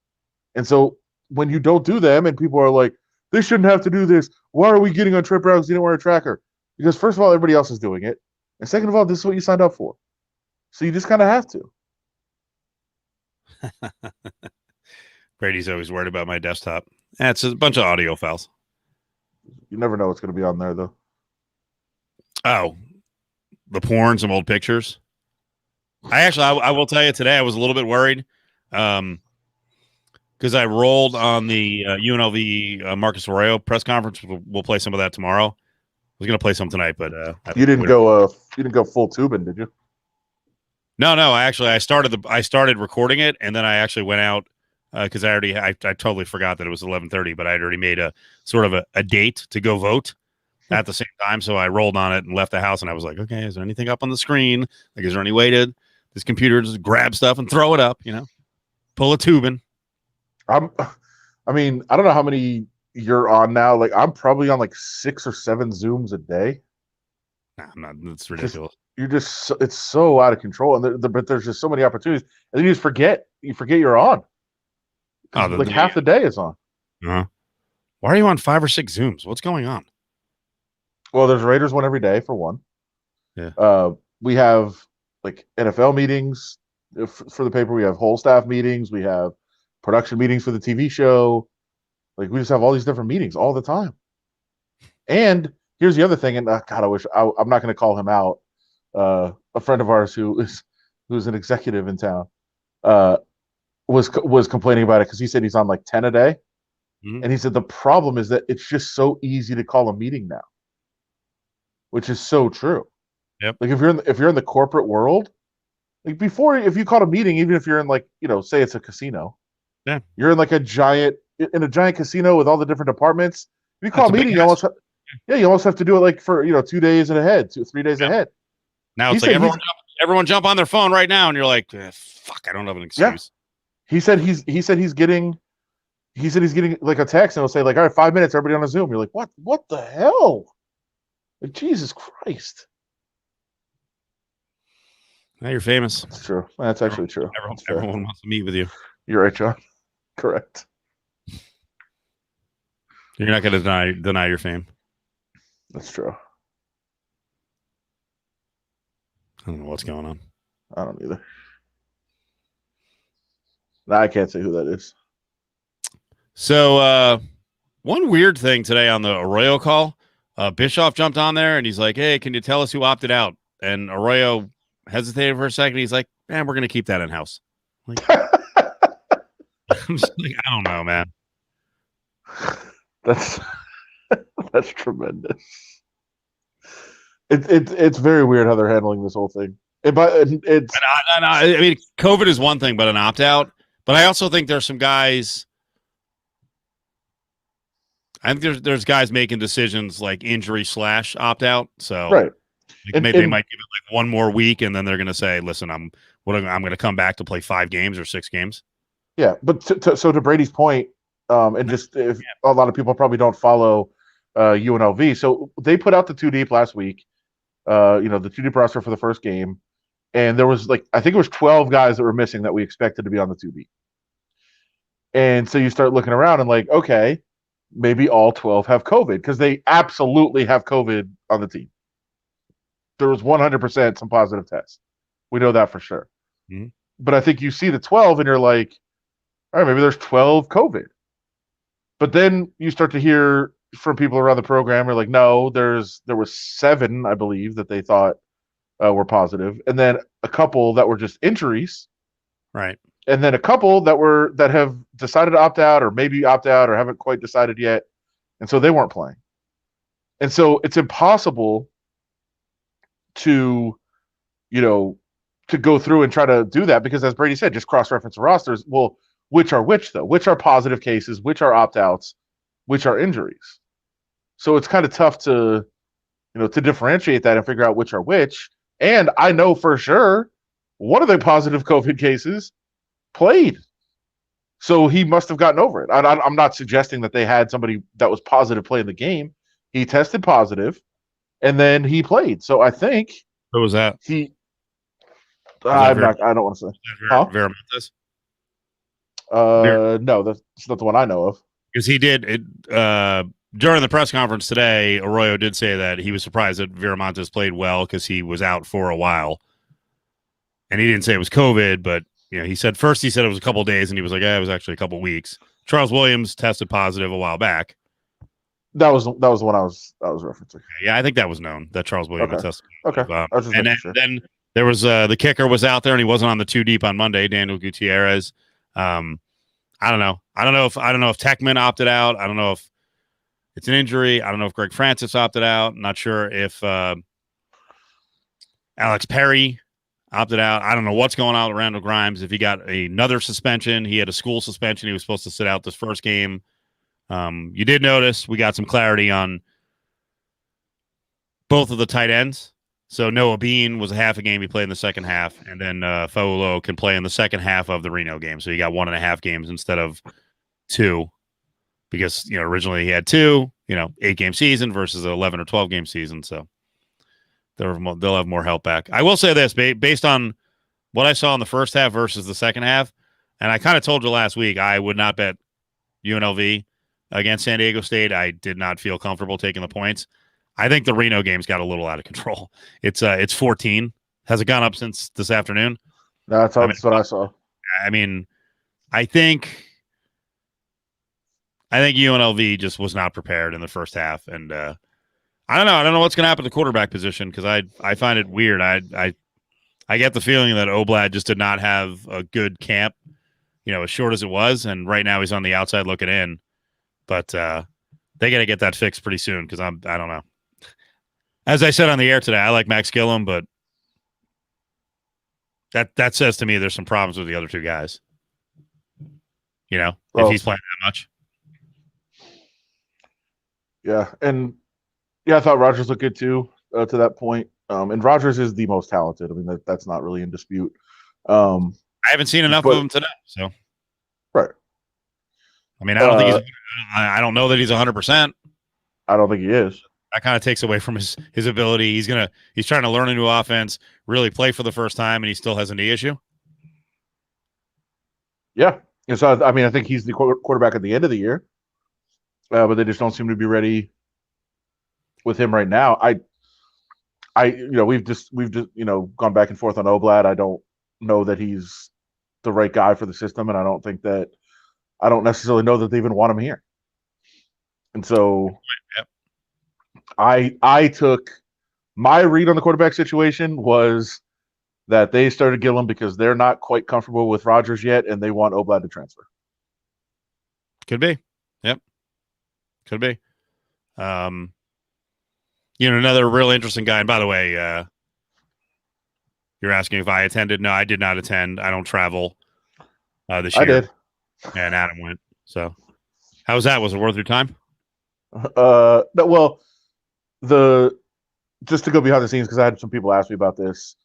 And so when you don't do them, and people are like, they shouldn't have to do this. Why are we getting on Trip Routes? You didn't wear a tracker. Because first of all, everybody else is doing it, and second of all, this is what you signed up for. So you just kind of have to. Brady's always worried about my desktop. It's a bunch of audio files. You never know what's going to be on there, though. Oh, the porn, some old pictures. I will tell you today, I was a little bit worried because I rolled on the UNLV Marcus Arroyo press conference. We'll play some of that tomorrow. I was going to play some tonight, but you didn't go full tubing, did you? No. I started recording it, and then I actually went out because I totally forgot that it was 11:30, but I had already made a sort of a date to go vote at the same time. So I rolled on it and left the house, and I was like, okay, is there anything up on the screen? Like, is there any way to this computer just grab stuff and throw it up? Pull a tubing. I don't know how many you're on now. Like, I'm probably on like 6 or 7 Zooms a day. Nah, I'm not. That's ridiculous. It's so out of control, and but there's just so many opportunities, and then you just forget you're on. Half the day is on. Why are you on 5 or 6 Zooms? What's going on? Well, there's Raiders one every day for one. Yeah. We have like NFL meetings for the paper. We have whole staff meetings. We have production meetings for the TV show. Like, we just have all these different meetings all the time. And here's the other thing. And God, I wish I'm not going to call him out. A friend of ours who's an executive in town was complaining about it because he said he's on like 10 a day. Mm-hmm. And he said the problem is that it's just so easy to call a meeting now, which is so true. Yep. Like, if you're in the corporate world, like before, if you called a meeting, even if you're in like, say it's a casino, yeah, you're in like a giant casino with all the different departments. If you call a meeting, you almost have to do it like for 2 days ahead, 3 days ahead. Now it's like everyone jump on their phone right now, and you're like, fuck, I don't have an excuse. Yeah. He said he's getting like a text, and it'll say like, all right, 5 minutes, everybody on a Zoom. You're like, what the hell? Like, Jesus Christ. Now you're famous. That's true. That's actually true. Everyone wants to meet with you. You're right, John. Correct. You're not going to deny your fame. That's true. I don't know what's going on. I don't either. I can't say who that is. So one weird thing today on the Arroyo call, Bischoff jumped on there and he's like, hey, can you tell us who opted out? And Arroyo hesitated for a second. He's like, man, we're going to keep that in-house. Like, I'm just like, I don't know, man. That's tremendous. It's very weird how they're handling this whole thing. I mean, COVID is one thing, but an opt-out. But I also think there's some guys. I think there's guys making decisions like injury / opt-out. So right. Like maybe they might give it like one more week, and then they're going to say, "Listen, I'm going to come back to play 5 games or 6 games." Yeah, but so to Brady's point, and just if a lot of people probably don't follow UNLV, so they put out the 2 deep last week. The 2 deep roster for the first game, and there was I think it was 12 guys that were missing that we expected to be on the 2 deep. And so you start looking around and like, okay, maybe all 12 have COVID because they absolutely have COVID on the team. There was 100% some positive tests. We know that for sure. Mm-hmm. But I think you see the 12 and you're like, all right, maybe there's 12 COVID. But then you start to hear from people around the program are like, no, there was 7, I believe, that they thought were positive, and then a couple that were just injuries, right? And then a couple that have decided to opt out, or maybe opt out, or haven't quite decided yet, and so they weren't playing. And so it's impossible to go through and try to do that because, as Brady said, just cross-reference the rosters. Well, which are which though? Which are positive cases? Which are opt-outs? Which are injuries? So it's kind of tough to differentiate that and figure out which are which. And I know for sure one of the positive COVID cases played. So he must have gotten over it. I'm not suggesting that they had somebody that was positive play in the game. He tested positive, and then he played. So I think Who was that? he. that I don't want to say. Viramontes? No, that's not the one I know of. Because he did it during the press conference today. Arroyo did say that he was surprised that Viramontes played well because he was out for a while, and he didn't say it was COVID, but he said it was a couple of days, and he was like, "Yeah, it was actually a couple of weeks." Charles Williams tested positive a while back. That was the one I was referencing. Yeah, I think that was known that Charles Williams tested. Okay. Then there was the kicker was out there, and he wasn't on the 2 deep on Monday. Daniel Gutierrez. I don't know. I don't know if Techman opted out. I don't know if it's an injury. I don't know if Greg Francis opted out. I'm not sure if Alex Perry opted out. I don't know what's going on with Randall Grimes. If he got another suspension, he had a school suspension. He was supposed to sit out this first game. You did notice we got some clarity on both of the tight ends. So Noah Bean was a half a game. He played in the second half, and then Faulo can play in the second half of the Reno game. So he got 1.5 games instead of 2, because originally he had 2. 8-game season versus an 11 or 12-game season. So they'll have more help back. I will say this, based on what I saw in the first half versus the second half, and I kind of told you last week I would not bet UNLV against San Diego State. I did not feel comfortable taking the points. I think the Reno game's got a little out of control. It's 14. Has it gone up since this afternoon? That's what I saw. I mean, I think UNLV just was not prepared in the first half, and I don't know. I don't know what's going to happen to the quarterback position, because I find it weird. I get the feeling that Oblad just did not have a good camp, as short as it was, and right now he's on the outside looking in. But they got to get that fixed pretty soon, because I don't know. As I said on the air today, I like Max Gillum, but that says to me there's some problems with the other two guys. If he's playing that much. Yeah, and I thought Rodgers looked good too to that point. And Rodgers is the most talented. I mean, that's not really in dispute. I haven't seen enough of him today, so right. I mean, I don't know that he's 100%. I don't think he is. That kind of takes away from his ability. He's trying to learn a new offense, really play for the first time, and he still has a knee issue. Yeah. And so, I mean, I think he's the quarterback at the end of the year, but they just don't seem to be ready with him right now. We've just gone back and forth on Oblad. I don't know that he's the right guy for the system, and I don't necessarily know that they even want him here. And so, yep. I took my read on the quarterback situation was that they started Gillum because they're not quite comfortable with Rodgers yet, and they want Oblad to transfer. Could be. Yep. Could be. Another real interesting guy. And by the way, you're asking if I attended. No, I did not attend. I don't travel this year. I did. And Adam went. So how was that? Was it worth your time? Well, just to go behind the scenes, because I had some people ask me about this.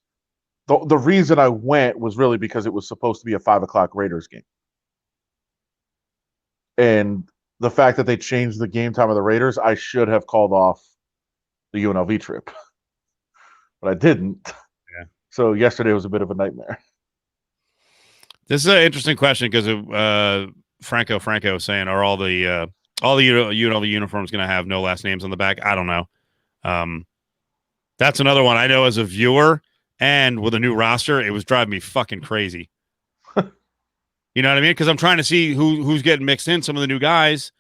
The reason I went was really because it was supposed to be a 5:00 Raiders game. And the fact that they changed the game time of the Raiders, I should have called off the UNLV trip, but I didn't. Yeah. So yesterday was a bit of a nightmare. This is an interesting question because Franco saying, are all the UNLV uniforms going to have no last names on the back? I don't know. That's another one I know as a viewer, and with a new roster, it was driving me fucking crazy. You know what I mean? Because I'm trying to see who's getting mixed in. Some of the new guys.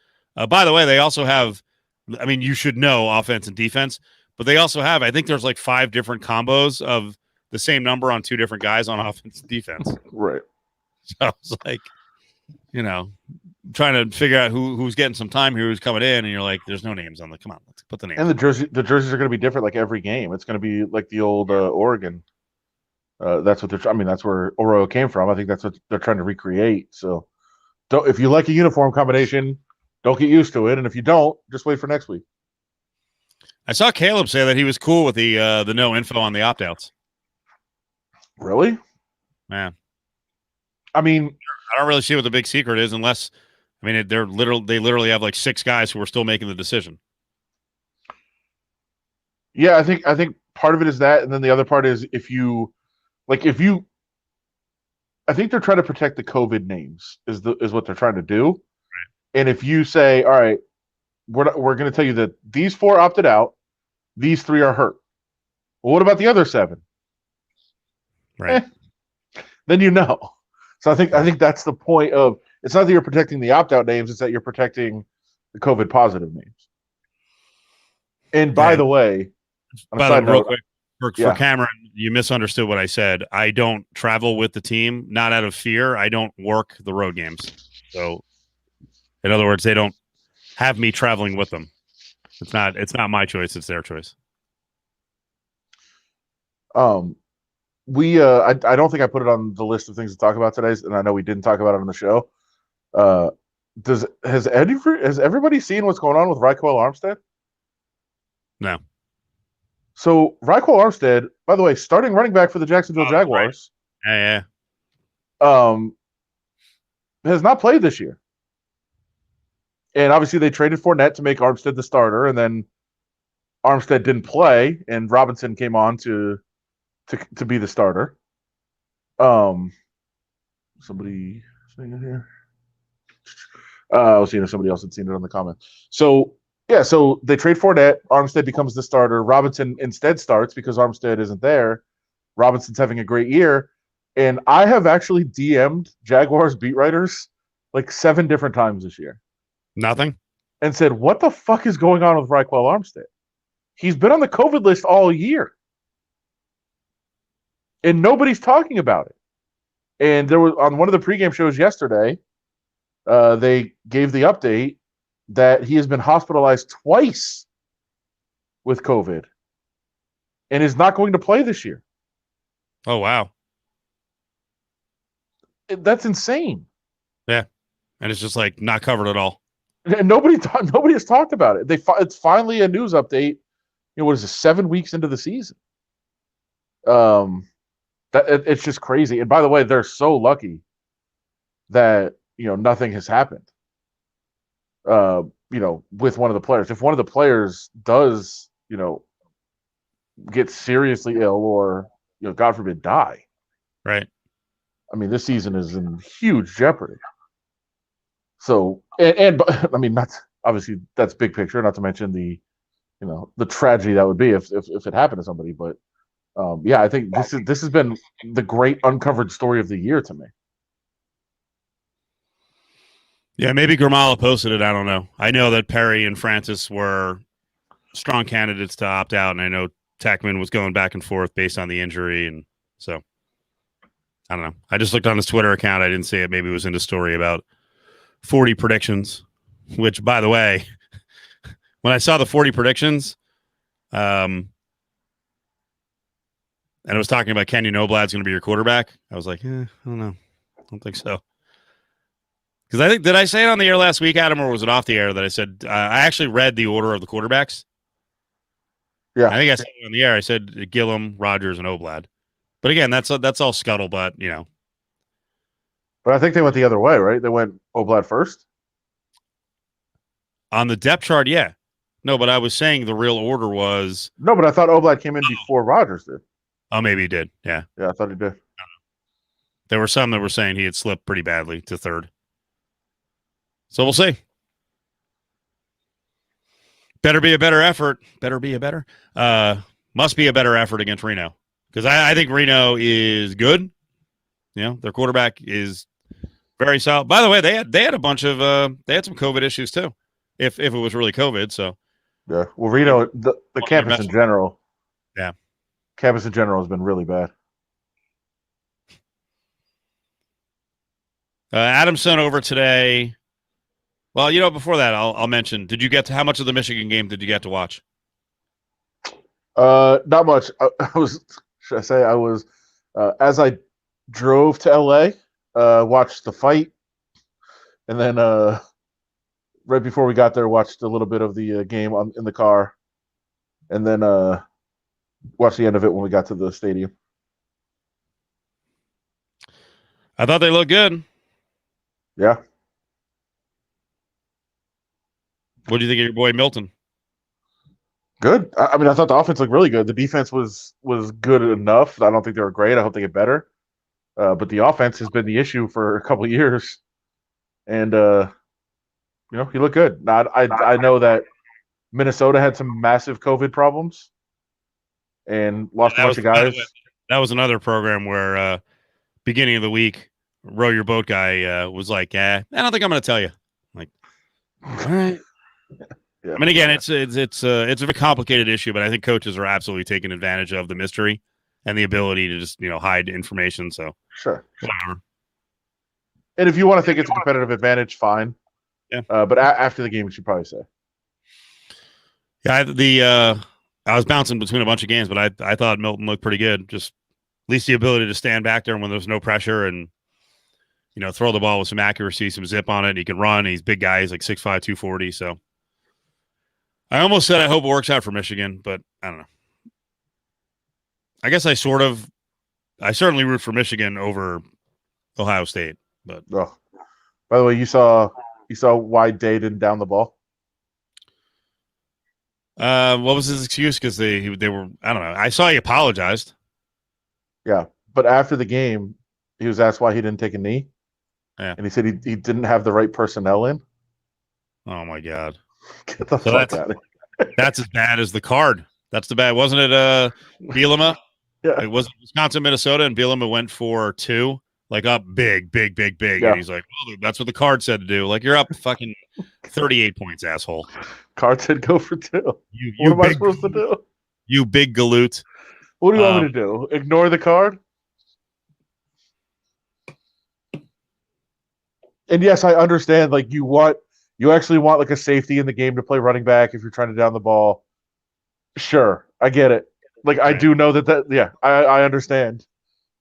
By the way, they also have. I mean, you should know offense and defense, but they also have. I think there's like 5 different combos of the same number on 2 different guys on offense and defense. Right. So I was like, trying to figure out who's getting some time here, who's coming in, and you're like, there's no names on the. Come on, let's put the names. And the jerseys are going to be different like every game. It's going to be like the old Oregon. That's what they're. I mean, that's where Oro came from. I think that's what they're trying to recreate. So, if you like a uniform combination, don't get used to it, and if you don't, just wait for next week. I saw Caleb say that he was cool with the no info on the opt-outs. Really? Man, I mean, I don't really see what the big secret is, unless I mean they literally have like 6 guys who are still making the decision. yeah, I think part of it is that, and then the other part is if you I think they're trying to protect the COVID names is what they're trying to do. And if you say, all right, we're going to tell you that these 4 opted out, these 3 are hurt. Well, what about the other 7? Right. Then you know. So I think that's the point of it's not that you're protecting the opt out names, it's that you're protecting the COVID positive names. And by the way, on a By the side way, real note, quick, yeah. for Cameron, you misunderstood what I said. I don't travel with the team, not out of fear. I don't work the road games. So, in other words, they don't have me traveling with them. It's not my choice. It's their choice. I don't think I put it on the list of things to talk about today, and I know we didn't talk about it on the show. Has everybody seen what's going on with Raquel Armstead? No. So Raquel Armstead, by the way, starting running back for the Jacksonville Jaguars, Yeah. has not played this year. And obviously they traded Fournette to make Armstead the starter, and then Armstead didn't play, and Robinson came on to be the starter. Somebody saying it here. I was seeing if somebody else had seen it on the comment. So yeah, so they trade Fournette. Armstead becomes the starter. Robinson instead starts because Armstead isn't there. Robinson's having a great year, and I have actually DM'd Jaguars beat writers like 7 different times this year. Nothing. And said, "What the fuck is going on with Raquel Armstead? He's been on the COVID list all year, and nobody's talking about it." And there was on one of the pregame shows yesterday, they gave the update that he has been hospitalized twice with COVID and is not going to play this year. Oh wow. That's insane. Yeah, and it's just like not covered at all. And nobody has talked about it. It's finally a news update. What is it? 7 weeks into the season. It's just crazy. And by the way, they're so lucky that nothing has happened. With one of the players. If one of the players does, get seriously ill or, God forbid, die. Right. I mean, this season is in huge jeopardy. So, and I mean, that's big picture, not to mention the tragedy that would be if it happened to somebody. But I think this has been the great uncovered story of the year to me. Yeah, maybe Gramala posted it. I don't know. I know that Perry and Francis were strong candidates to opt out, and I know Techman was going back and forth based on the injury, and so I don't know. I just looked on his Twitter account. I didn't see it. Maybe it was in the story about 40 predictions, which, by the way, when I saw the 40 predictions, and it was talking about Kenyon Oblad's going to be your quarterback, I was like, I don't know. I don't think so. Because I think, did I say it on the air last week, Adam, or was it off the air that I said, I actually read the order of the quarterbacks? Yeah. I think I said it on the air. I said Gillum, Rodgers, and Oblad. But again, that's all scuttlebutt, But I think they went the other way, right? They went Oblad first? On the depth chart, yeah. No, but I was saying the real order was... No, but I thought Oblad came in before Rodgers did. Oh, maybe he did, yeah. Yeah, I thought he did. There were some that were saying he had slipped pretty badly to third. So we'll see. Better be a better effort. Must be a better effort against Reno. Because I think Reno is good. Their quarterback is very solid. By the way, they had a bunch of they had some COVID issues too. If it was really COVID, so yeah. Well, Reno, the campus in general. Yeah. Campus in general has been really bad. Adam sent over today. Well, before that, I'll mention. Did you get to how much of the Michigan game did you get to watch? Not much. I was. Should I say I was? As I drove to LA, watched the fight, and then right before we got there, watched a little bit of the game in the car, and then watched the end of it when we got to the stadium. I thought they looked good. Yeah. What do you think of your boy Milton? Good. I mean, I thought the offense looked really good. The defense was good enough. I don't think they were great. I hope they get better. But the offense has been the issue for a couple of years, and he looked good. Now, I know that Minnesota had some massive COVID problems and lost a bunch of guys. That was another program where beginning of the week, row your boat guy was like, I don't think I'm going to tell you. I'm like, all right. Yeah. I mean, again, it's a very complicated issue, but I think coaches are absolutely taking advantage of the mystery and the ability to just hide information. So Sure. whatever. And if you want to think it's a competitive advantage, fine. Yeah. But after the game, you should probably say. Yeah, I was bouncing between a bunch of games, but I thought Milton looked pretty good. Just at least the ability to stand back there when there's no pressure and throw the ball with some accuracy, some zip on it. He can run. He's a big guy. He's like 6'5", 240. So I almost said I hope it works out for Michigan, but I don't know. I guess I certainly root for Michigan over Ohio State. But Oh. By the way, you saw why Day didn't down the ball? what was his excuse? Because they were, I don't know. I saw he apologized. Yeah, but after the game, he was asked why he didn't take a knee. Yeah. And he said he didn't have the right personnel in. Oh my God. Get the fuck out of here. That's as bad as the card. That's the bad. Wasn't it Bielema? Yeah. It was Wisconsin, Minnesota, and Bielema went for 2, like up big. Yeah. And he's like, well, that's what the card said to do. Like, you're up fucking 38 points, asshole. Card said go for 2. You What am I big, supposed to do? you big galoot. What do you want me to do? Ignore the card? And yes, I understand. Like you actually want like a safety in the game to play running back if you're trying to down the ball. Sure, I get it. Like I do know that. Yeah, I understand.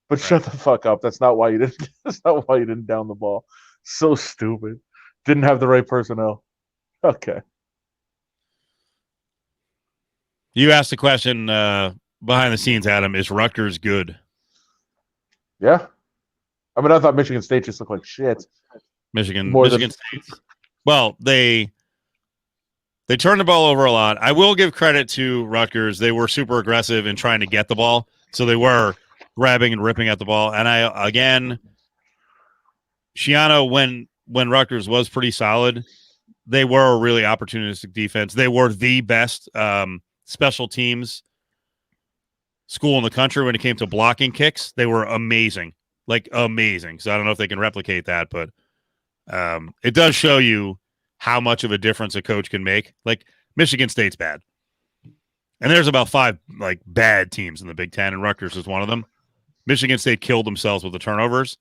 But shut the fuck up. That's not why you didn't. That's not why you didn't down the ball. So stupid. Didn't have the right personnel. Okay. You asked the question behind the scenes, Adam. Is Rutgers good? Yeah. I mean, I thought Michigan State just looked like shit. Michigan than- State. Well, they turned the ball over a lot. I will give credit to Rutgers. They were super aggressive in trying to get the ball, so they were grabbing and ripping at the ball. And Schiano, when Rutgers was pretty solid, they were a really opportunistic defense. They were the best special teams school in the country when it came to blocking kicks. They were amazing, like amazing. So I don't know if they can replicate that, but it does show you how much of a difference a coach can make. Like Michigan State's bad, and there's about 5 like bad teams in the Big Ten, and Rutgers is one of them. Michigan State killed themselves with the turnovers,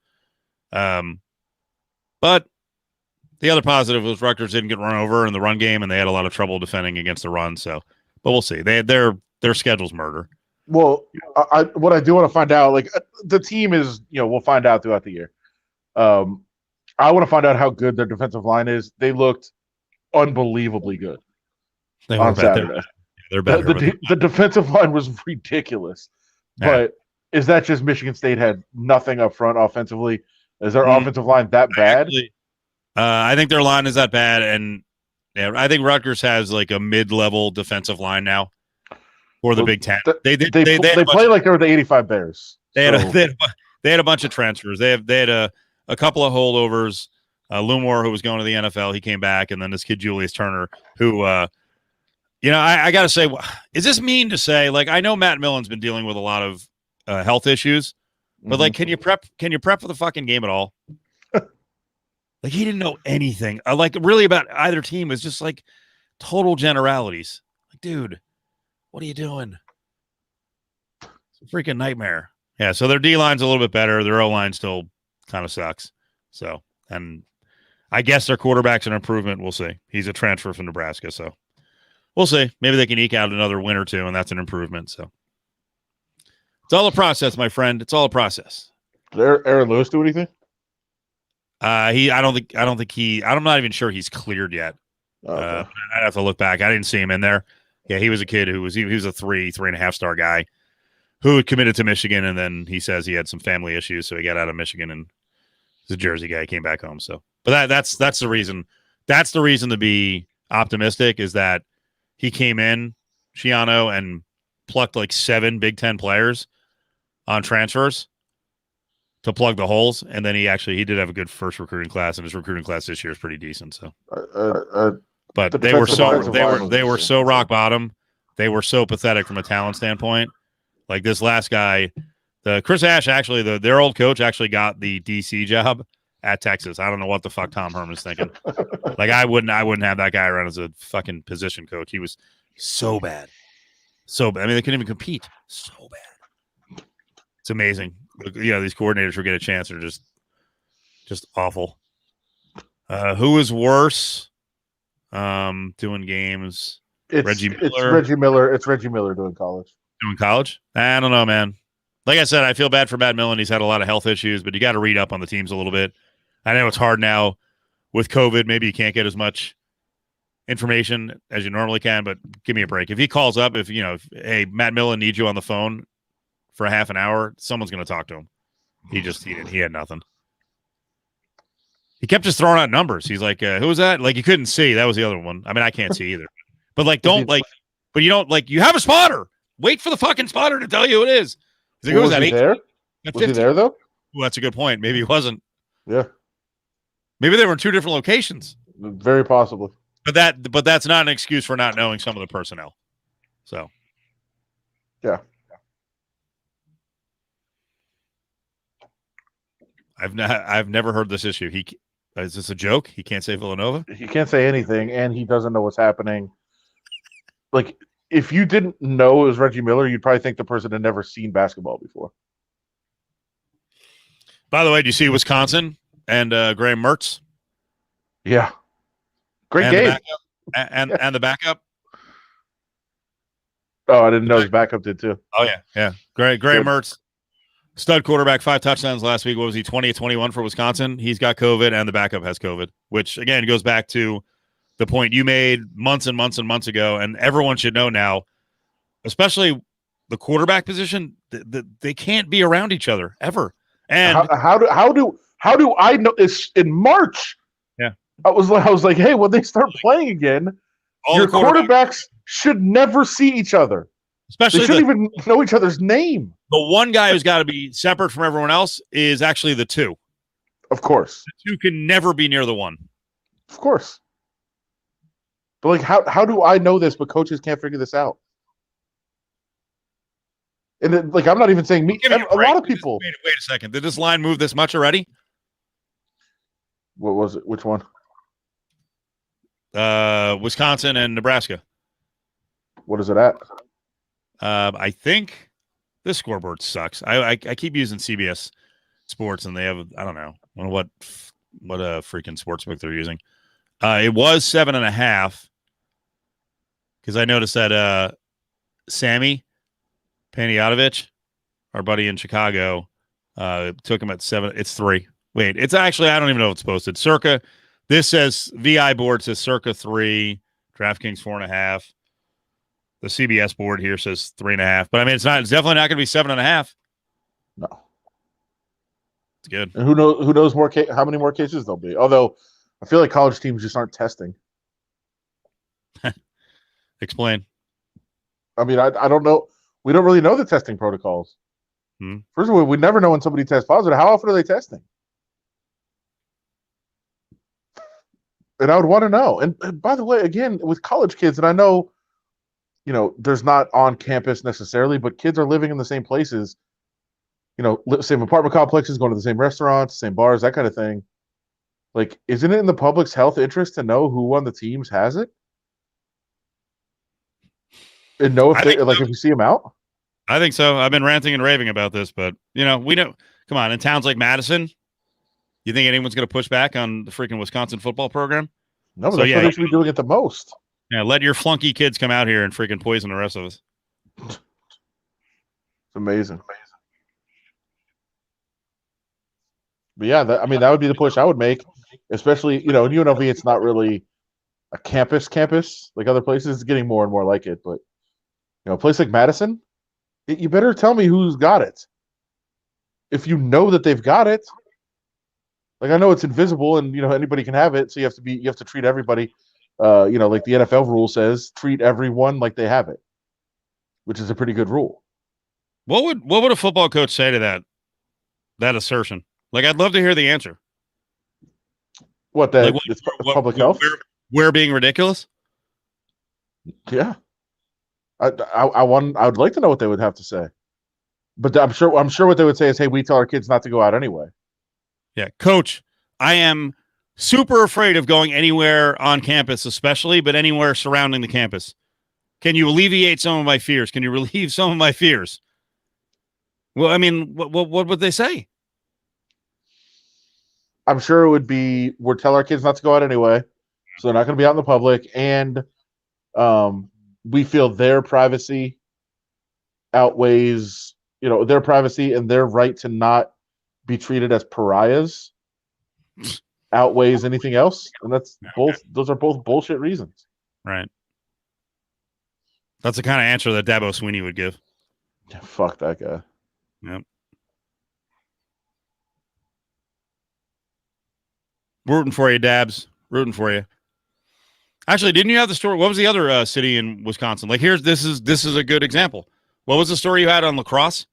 but the other positive was Rutgers didn't get run over in the run game, and they had a lot of trouble defending against the run. So, but we'll see. Their schedule's murder. Well, what I do want to find out, like the team is, we'll find out throughout the year. I want to find out how good their defensive line is. They looked unbelievably good on Saturday. They're better. The defensive line was ridiculous. Yeah. But is that just Michigan State had nothing up front offensively? Is their offensive line that bad? Actually, I think their line is that bad, and I think Rutgers has like a mid-level defensive line now for the Big Ten. They play like they were the '85 Bears. They had a bunch of transfers. They had a couple of holdovers. Lumore, who was going to the NFL, he came back, and then this kid Julius Turner, who, I got to say, is this mean to say? Like, I know Matt Millen's been dealing with a lot of health issues, but like, can you prep for the fucking game at all? Like, he didn't know anything. Like, really about either team. It was just like total generalities. Like, dude, what are you doing? It's a freaking nightmare. Yeah, so their D-line's a little bit better. Their O-line still kind of sucks. So, and I guess their quarterback's an improvement. We'll see. He's a transfer from Nebraska, so we'll see. Maybe they can eke out another win or two, and that's an improvement. So it's all a process, my friend. It's all a process. Did Aaron Lewis do anything? I'm not even sure he's cleared yet. Okay. I'd have to look back. I didn't see him in there. Yeah, he was a kid who was a 3.5 star guy who had committed to Michigan, and then he says he had some family issues, so he got out of Michigan and He's a Jersey guy. He came back home. So, but that's the reason. That's the reason to be optimistic is that he came in, Schiano, and plucked like 7 Big Ten players on transfers to plug the holes, and then he did have a good first recruiting class, and his recruiting class this year is pretty decent. So, but they were so rock bottom. They were so pathetic from a talent standpoint. Like this last guy, the Chris Ash, actually, their old coach actually got the DC job at Texas. I don't know what the fuck Tom Herman's thinking. Like I wouldn't have that guy around as a fucking position coach. He was so bad. So bad. I mean, they couldn't even compete. So bad. It's amazing. You know, these coordinators who get a chance are just awful. Who is worse? Doing games. Reggie Miller. It's Reggie Miller. It's Reggie Miller doing college. Doing college? I don't know, man. Like I said, I feel bad for Matt Millen. He's had a lot of health issues, but you got to read up on the teams a little bit. I know it's hard now with COVID. Maybe you can't get as much information as you normally can, but give me a break. If he calls up, hey, Matt Millen needs you on the phone for a half an hour, someone's going to talk to him. He had nothing. He kept just throwing out numbers. He's like, who was that? Like, you couldn't see. That was the other one. I mean, I can't see either. But you have a spotter. Wait for the fucking spotter to tell you who it is. He's like, who was that? There? Was he there, though? Well, that's a good point. Maybe he wasn't. Yeah. Maybe they were in 2 different locations. Very possibly. But that's not an excuse for not knowing some of the personnel. So. Yeah. I've never heard this issue. Is this a joke? He can't say Villanova? He can't say anything, and he doesn't know what's happening. Like, if you didn't know it was Reggie Miller, you'd probably think the person had never seen basketball before. By the way, do you see Wisconsin and Graham Mertz? Yeah. Great and game. And the backup? Oh, I didn't know his backup did too. Oh, yeah. Graham Mertz, stud quarterback, 5 touchdowns last week. What was he, 20-21 for Wisconsin? He's got COVID, and the backup has COVID, which, again, goes back to the point you made months and months and months ago, and everyone should know now, especially the quarterback position, they can't be around each other ever. And how do I know? It's in March. Yeah, I was like, hey, when they start playing again, your quarterbacks should never see each other. Especially they shouldn't even know each other's name. The one guy who's got to be separate from everyone else is actually the 2. Of course, the 2 can never be near the 1. Of course. But like, how do I know this? But coaches can't figure this out. And then, like, I'm not even saying me. A lot of people. Wait a second. Did this line move this much already? What was it? Which one? Wisconsin and Nebraska. What is it at? I think this scoreboard sucks. I keep using CBS Sports, and they have I don't know what a freaking sportsbook they're using. It was 7.5 because I noticed that Sammy Panayotovich, our buddy in Chicago, took him at 7. It's 3. Wait, it's actually, I don't even know if it's posted. Circa, this says VI board says circa 3, DraftKings 4.5. The CBS board here says 3.5. But I mean, it's definitely not going to be 7.5. No, it's good. And who knows how many more cases there'll be? Although I feel like college teams just aren't testing. Explain. I mean, I don't know. We don't really know the testing protocols. First of all, we never know when somebody tests positive. How often are they testing? And I would want to know. And by the way, again, with college kids, and I know, there's not on campus necessarily, but kids are living in the same places, same apartment complexes, going to the same restaurants, same bars, that kind of thing. Like, isn't it in the public's health interest to know who on the teams has it? And know if you see them out? I think so. I've been ranting and raving about this, but we know. Come on, in towns like Madison, you think anyone's going to push back on the freaking Wisconsin football program? No, but that's where they should be doing it the most. Yeah, let your flunky kids come out here and freaking poison the rest of us. It's amazing. But yeah, that would be the push I would make, especially in UNLV. It's not really a campus like other places. It's getting more and more like it, but a place like Madison, you better tell me who's got it. If you know that they've got it, Like I know it's invisible, and anybody can have it, so you have to treat everybody. Like the NFL rule says, treat everyone like they have it, which is a pretty good rule. What would a football coach say to that assertion? Like, I'd love to hear the answer. What that? It's public health. We're being ridiculous. Yeah, I would like to know what they would have to say, but I'm sure what they would say is, hey, we tell our kids not to go out anyway. Yeah, coach, I am super afraid of going anywhere on campus, especially, but anywhere surrounding the campus. Can you alleviate some of my fears? Can you relieve some of my fears? Well, I mean, what would they say? I'm sure it would be, we'll tell our kids not to go out anyway, so they're not going to be out in the public, and we feel their privacy outweighs, their privacy and their right to not be treated as pariahs outweighs anything else, and that's both. Those are both bullshit reasons. Right. That's the kind of answer that Dabo Swinney would give. Yeah, fuck that guy. Yep. Rooting for you, Dabs. Rooting for you. Actually, didn't you have the story? What was the other city in Wisconsin? Like, this is a good example. What was the story you had on La Crosse?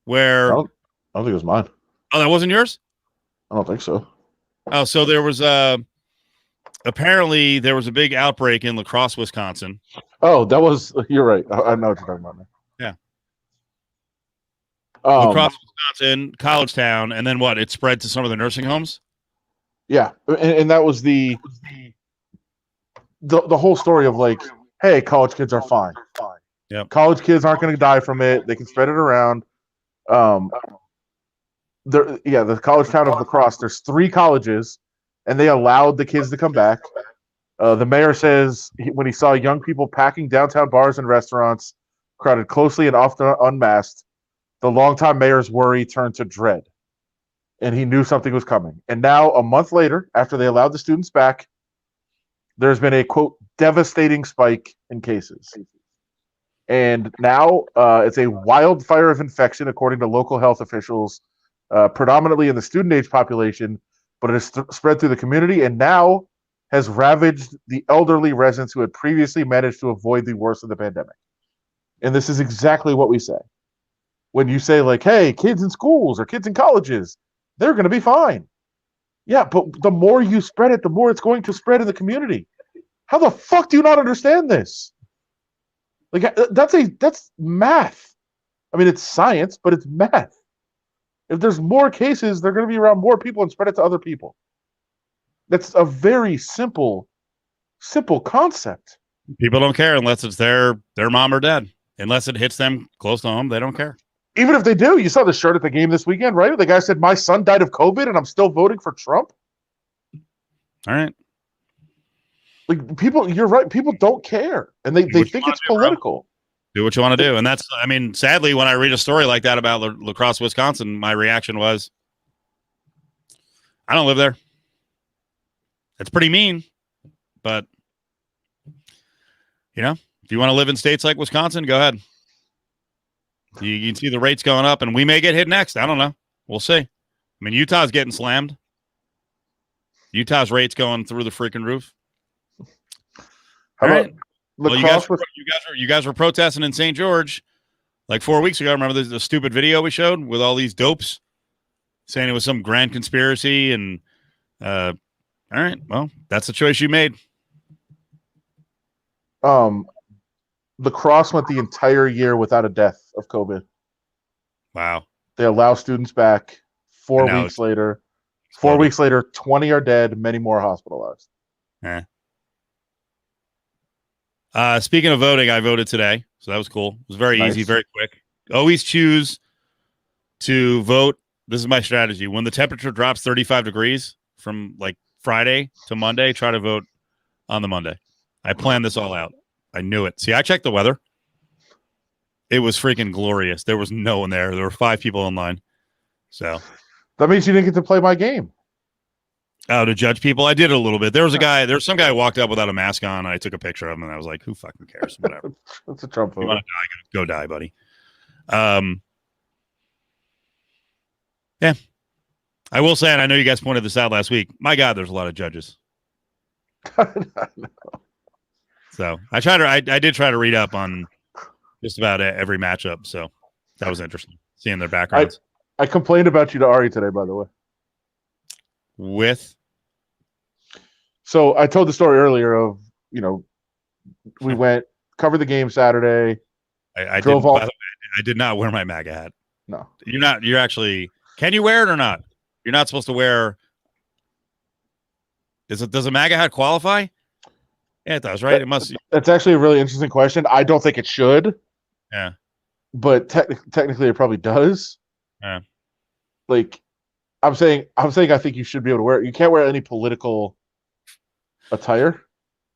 Where I don't think it was mine. Oh, that wasn't yours? I don't think so. Oh, so there was apparently there was a big outbreak in La Crosse, Wisconsin. Oh, that was. You're right. I know what you're talking about now. Yeah. La Crosse, Wisconsin, college town, and then what? It spread to some of the nursing homes. Yeah, and that was the whole story of like, hey, college kids are fine. Yeah, college kids aren't going to die from it. They can spread it around. The college town of La Crosse. There's 3 colleges, and they allowed the kids to come back. The mayor says when he saw young people packing downtown bars and restaurants, crowded closely and often unmasked, the longtime mayor's worry turned to dread, and he knew something was coming. And now, a month later, after they allowed the students back, there's been a, quote, devastating spike in cases. And now it's a wildfire of infection, according to local health officials, predominantly in the student-age population, but it has spread through the community and now has ravaged the elderly residents who had previously managed to avoid the worst of the pandemic. And this is exactly what we say. When you say, like, hey, kids in schools or kids in colleges, they're going to be fine. Yeah, but the more you spread it, the more it's going to spread in the community. How the fuck do you not understand this? Like, that's math. I mean, it's science, but it's math. If there's more cases, they're going to be around more people and spread it to other people. That's a very simple concept. People don't care unless it's their mom or dad. Unless it hits them close to home, they don't care. Even if they do, you saw the shirt at the game this weekend, right? The guy said, my son died of COVID and I'm still voting for Trump. All right. Like, people, you're right. People don't care. And they think it's political. Do what you want to do. And that's, I mean, sadly, when I read a story like that about La Crosse, Wisconsin, my reaction was, I don't live there. It's pretty mean. But, if you want to live in states like Wisconsin, go ahead. You can see the rates going up, and we may get hit next. I don't know. We'll see. I mean, Utah's getting slammed. Utah's rates going through the freaking roof. How about well, you guys were protesting in St. George like 4 weeks ago. Remember the stupid video we showed with all these dopes saying it was some grand conspiracy? And all right, well, that's the choice you made. La Crosse went the entire year without a death of COVID. Wow. They allow students back 4 weeks later. 4 weeks later, 20 are dead, many more hospitalized. Speaking of voting, I voted today, so that was cool. It was very easy, very quick. Always choose to vote. This is my strategy. When the temperature drops 35 degrees from like Friday to Monday, try to vote on the Monday. I planned this all out. I knew it. See, I checked the weather. It was freaking glorious. There was no one there. There were 5 people in line. So that means you didn't get to play my game. Oh, to judge people? I did a little bit. There was some guy who walked up without a mask on. And I took a picture of him, and I was like, who fucking cares? Whatever. That's a Trump vote. You want to die, go die, buddy. Yeah. I will say, and I know you guys pointed this out last week. My God, there's a lot of judges. So I did try to read up on just about every matchup. So that was interesting seeing their backgrounds. I complained about you to Ari today, by the way. So I told the story earlier of, we went, covered the game Saturday. I did not wear my MAGA hat. No. You're actually, can you wear it or not? You're not supposed to wear. Does a MAGA hat qualify? Yeah, it does, right? It must. That's actually a really interesting question. I don't think it should. Yeah. But technically it probably does. Yeah. Like, I'm saying I think you should be able to wear it. You can't wear any political attire.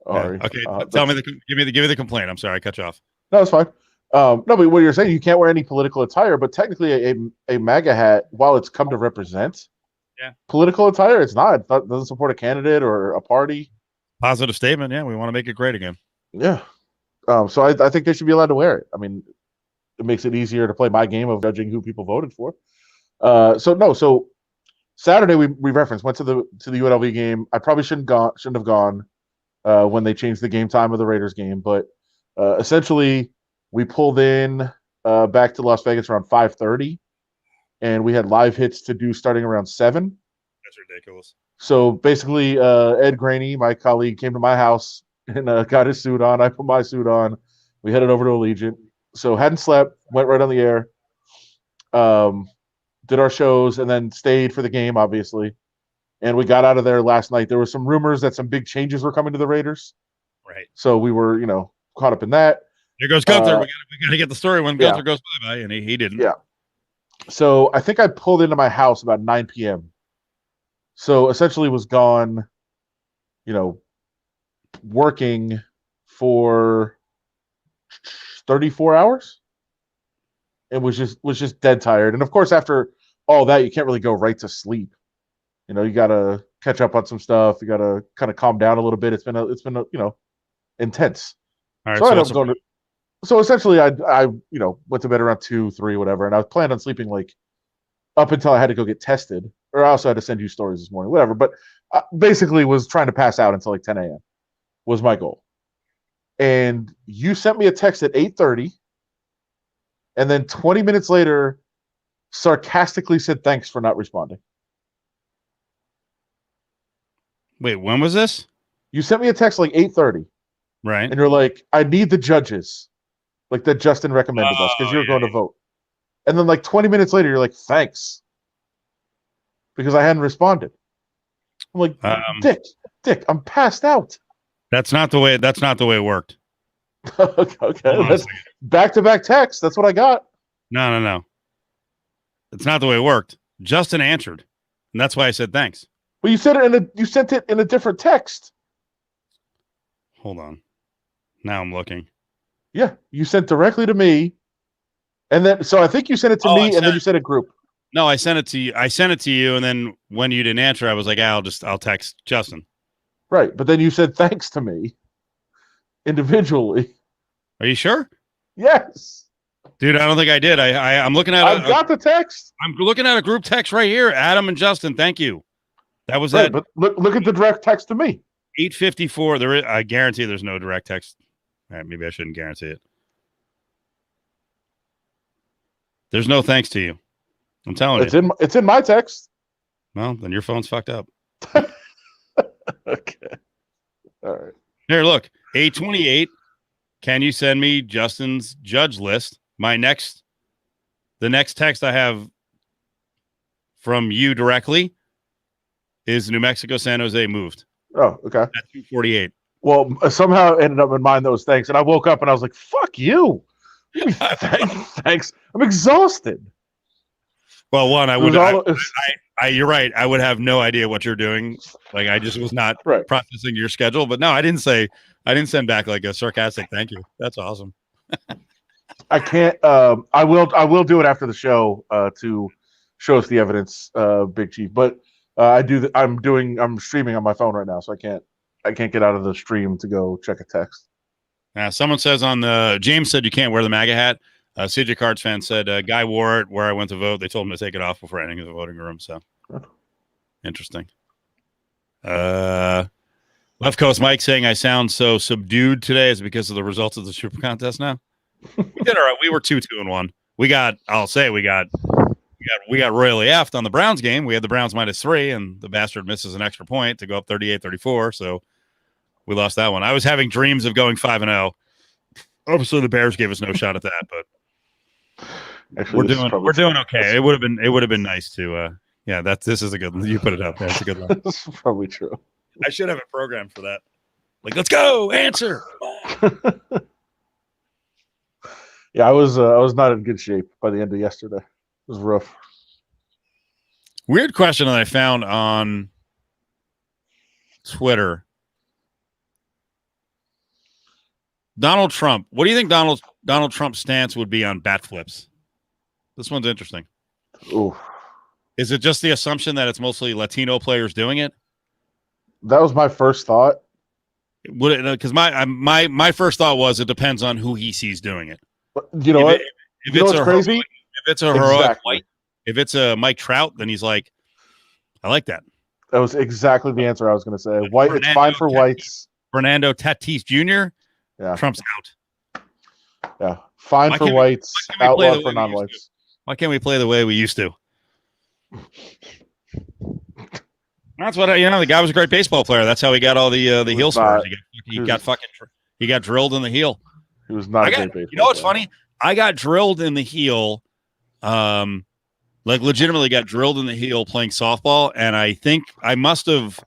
Yeah. Okay. Give me the complaint. I'm sorry, I cut you off. No, it's fine. No, but what you're saying, you can't wear any political attire, but technically a MAGA hat, while it's come to represent political attire, it's not. It doesn't support a candidate or a party. Positive statement. Yeah, we want to make it great again. Yeah. So I think they should be allowed to wear it. I mean, it makes it easier to play my game of judging who people voted for. So Saturday we referenced, went to the UNLV game. I probably shouldn't have gone when they changed the game time of the Raiders game, but essentially we pulled in back to Las Vegas around 5:30, and we had live hits to do starting around 7. That's ridiculous. So basically, Ed Graney, my colleague, came to my house and got his suit on. I put my suit on. We headed over to Allegiant. So hadn't slept, went right on the air, did our shows, and then stayed for the game, obviously. And we got out of there last night. There were some rumors that some big changes were coming to the Raiders. Right. So we were, caught up in that. Here goes Gunther. We got to get the story when Gunther goes bye-bye, and he didn't. Yeah. So I think I pulled into my house about 9 p.m. So essentially was gone, working for 34 hours, and was just dead tired. And of course, after all that, you can't really go right to sleep. You got to catch up on some stuff. You got to kind of calm down a little bit. It's been intense. All right. So essentially, I went to bed around 2, 3, whatever, and I planned on sleeping like up until I had to go get tested, or I also had to send you stories this morning, whatever. But basically, was trying to pass out until like 10 a.m. was my goal. And you sent me a text at 8:30, and then 20 minutes later, sarcastically said thanks for not responding. Wait, when was this? You sent me a text like 8:30, right? And you're like, "I need the judges, like that Justin recommended us because you're going to vote." And then like 20 minutes later, you're like, "Thanks," because I hadn't responded. I'm like, Dick, I'm passed out. That's not the way it worked. Okay, that's back-to-back text. That's what I got. No. It's not the way it worked. Justin answered, and that's why I said thanks. Well, you sent it in a different text. Hold on. Now I'm looking. Yeah, you sent directly to me, and then so I think you sent it to me, and then you sent a group. No, I sent it to you. And then when you didn't answer, I was like, I'll text Justin. Right, but then you said thanks to me individually. Are you sure? Yes, dude. I don't think I did. I'm looking at. I got the text. I'm looking at a group text right here. Adam and Justin, thank you. That was right, but look at the direct text to me. 8:54. I guarantee there's no direct text. All right, maybe I shouldn't guarantee it. There's no thanks to you. I'm telling you. It's in my text. Well, then your phone's fucked up. Okay. All right. Here, look. 8:28. Can you send me Justin's judge list? The next text I have from you directly is New Mexico, San Jose moved. Oh, okay. At 2:48. Well, somehow it ended up in mine those things, and I woke up and I was like, "Fuck you." Thanks. I'm exhausted. Well, one, you're right. I would have no idea what you're doing. Like, I just was not processing your schedule. But no, I didn't send back like a sarcastic thank you. That's awesome. I can't. I will do it after the show to show us the evidence, Big Chief. But I'm streaming on my phone right now, so I can't get out of the stream to go check a text. Someone says James said you can't wear the MAGA hat. CJ Cards fan said Guy wore it where I went to vote. They told him to take it off before entering the voting room. So Interesting. Left Coast Mike saying I sound so subdued today is because of the results of the Super Contest now. We did all right. We were 2-2-1. We got royally effed on the Browns game. We had the Browns -3, and the bastard misses an extra point to go up 38-34. So we lost that one. I was having dreams of going 5-0. Obviously, the Bears gave us no shot at that, but Actually, we're doing okay. It would have been nice to. Yeah, this is a good. You put it out there. It's a good one. That's probably true. I should have a program for that. Like, let's go, answer. Yeah, I was not in good shape by the end of yesterday. It was rough. Weird question that I found on Twitter. Donald Trump. What do you think Donald Trump's stance would be on bat flips? This one's interesting. Ooh. Is it just the assumption that it's mostly Latino players doing it? That was my first thought. Would it? Because my first thought was it depends on who he sees doing it. But you know what? If it's crazy? If it's a heroic white, if it's a Mike Trout, then he's like, I like that. That was exactly the answer I was going to say. White, it's fine for whites. Fernando Tatis Jr. Yeah, Trump's out. Yeah, fine for whites, outlaw for non-whites. Why can't we play the way we used to? That's what the guy was a great baseball player. That's how he got all the heel scars. He got drilled in the heel. He was not a great baseball. You know what's funny? I got drilled in the heel, like legitimately got drilled in the heel playing softball, and I think I must have.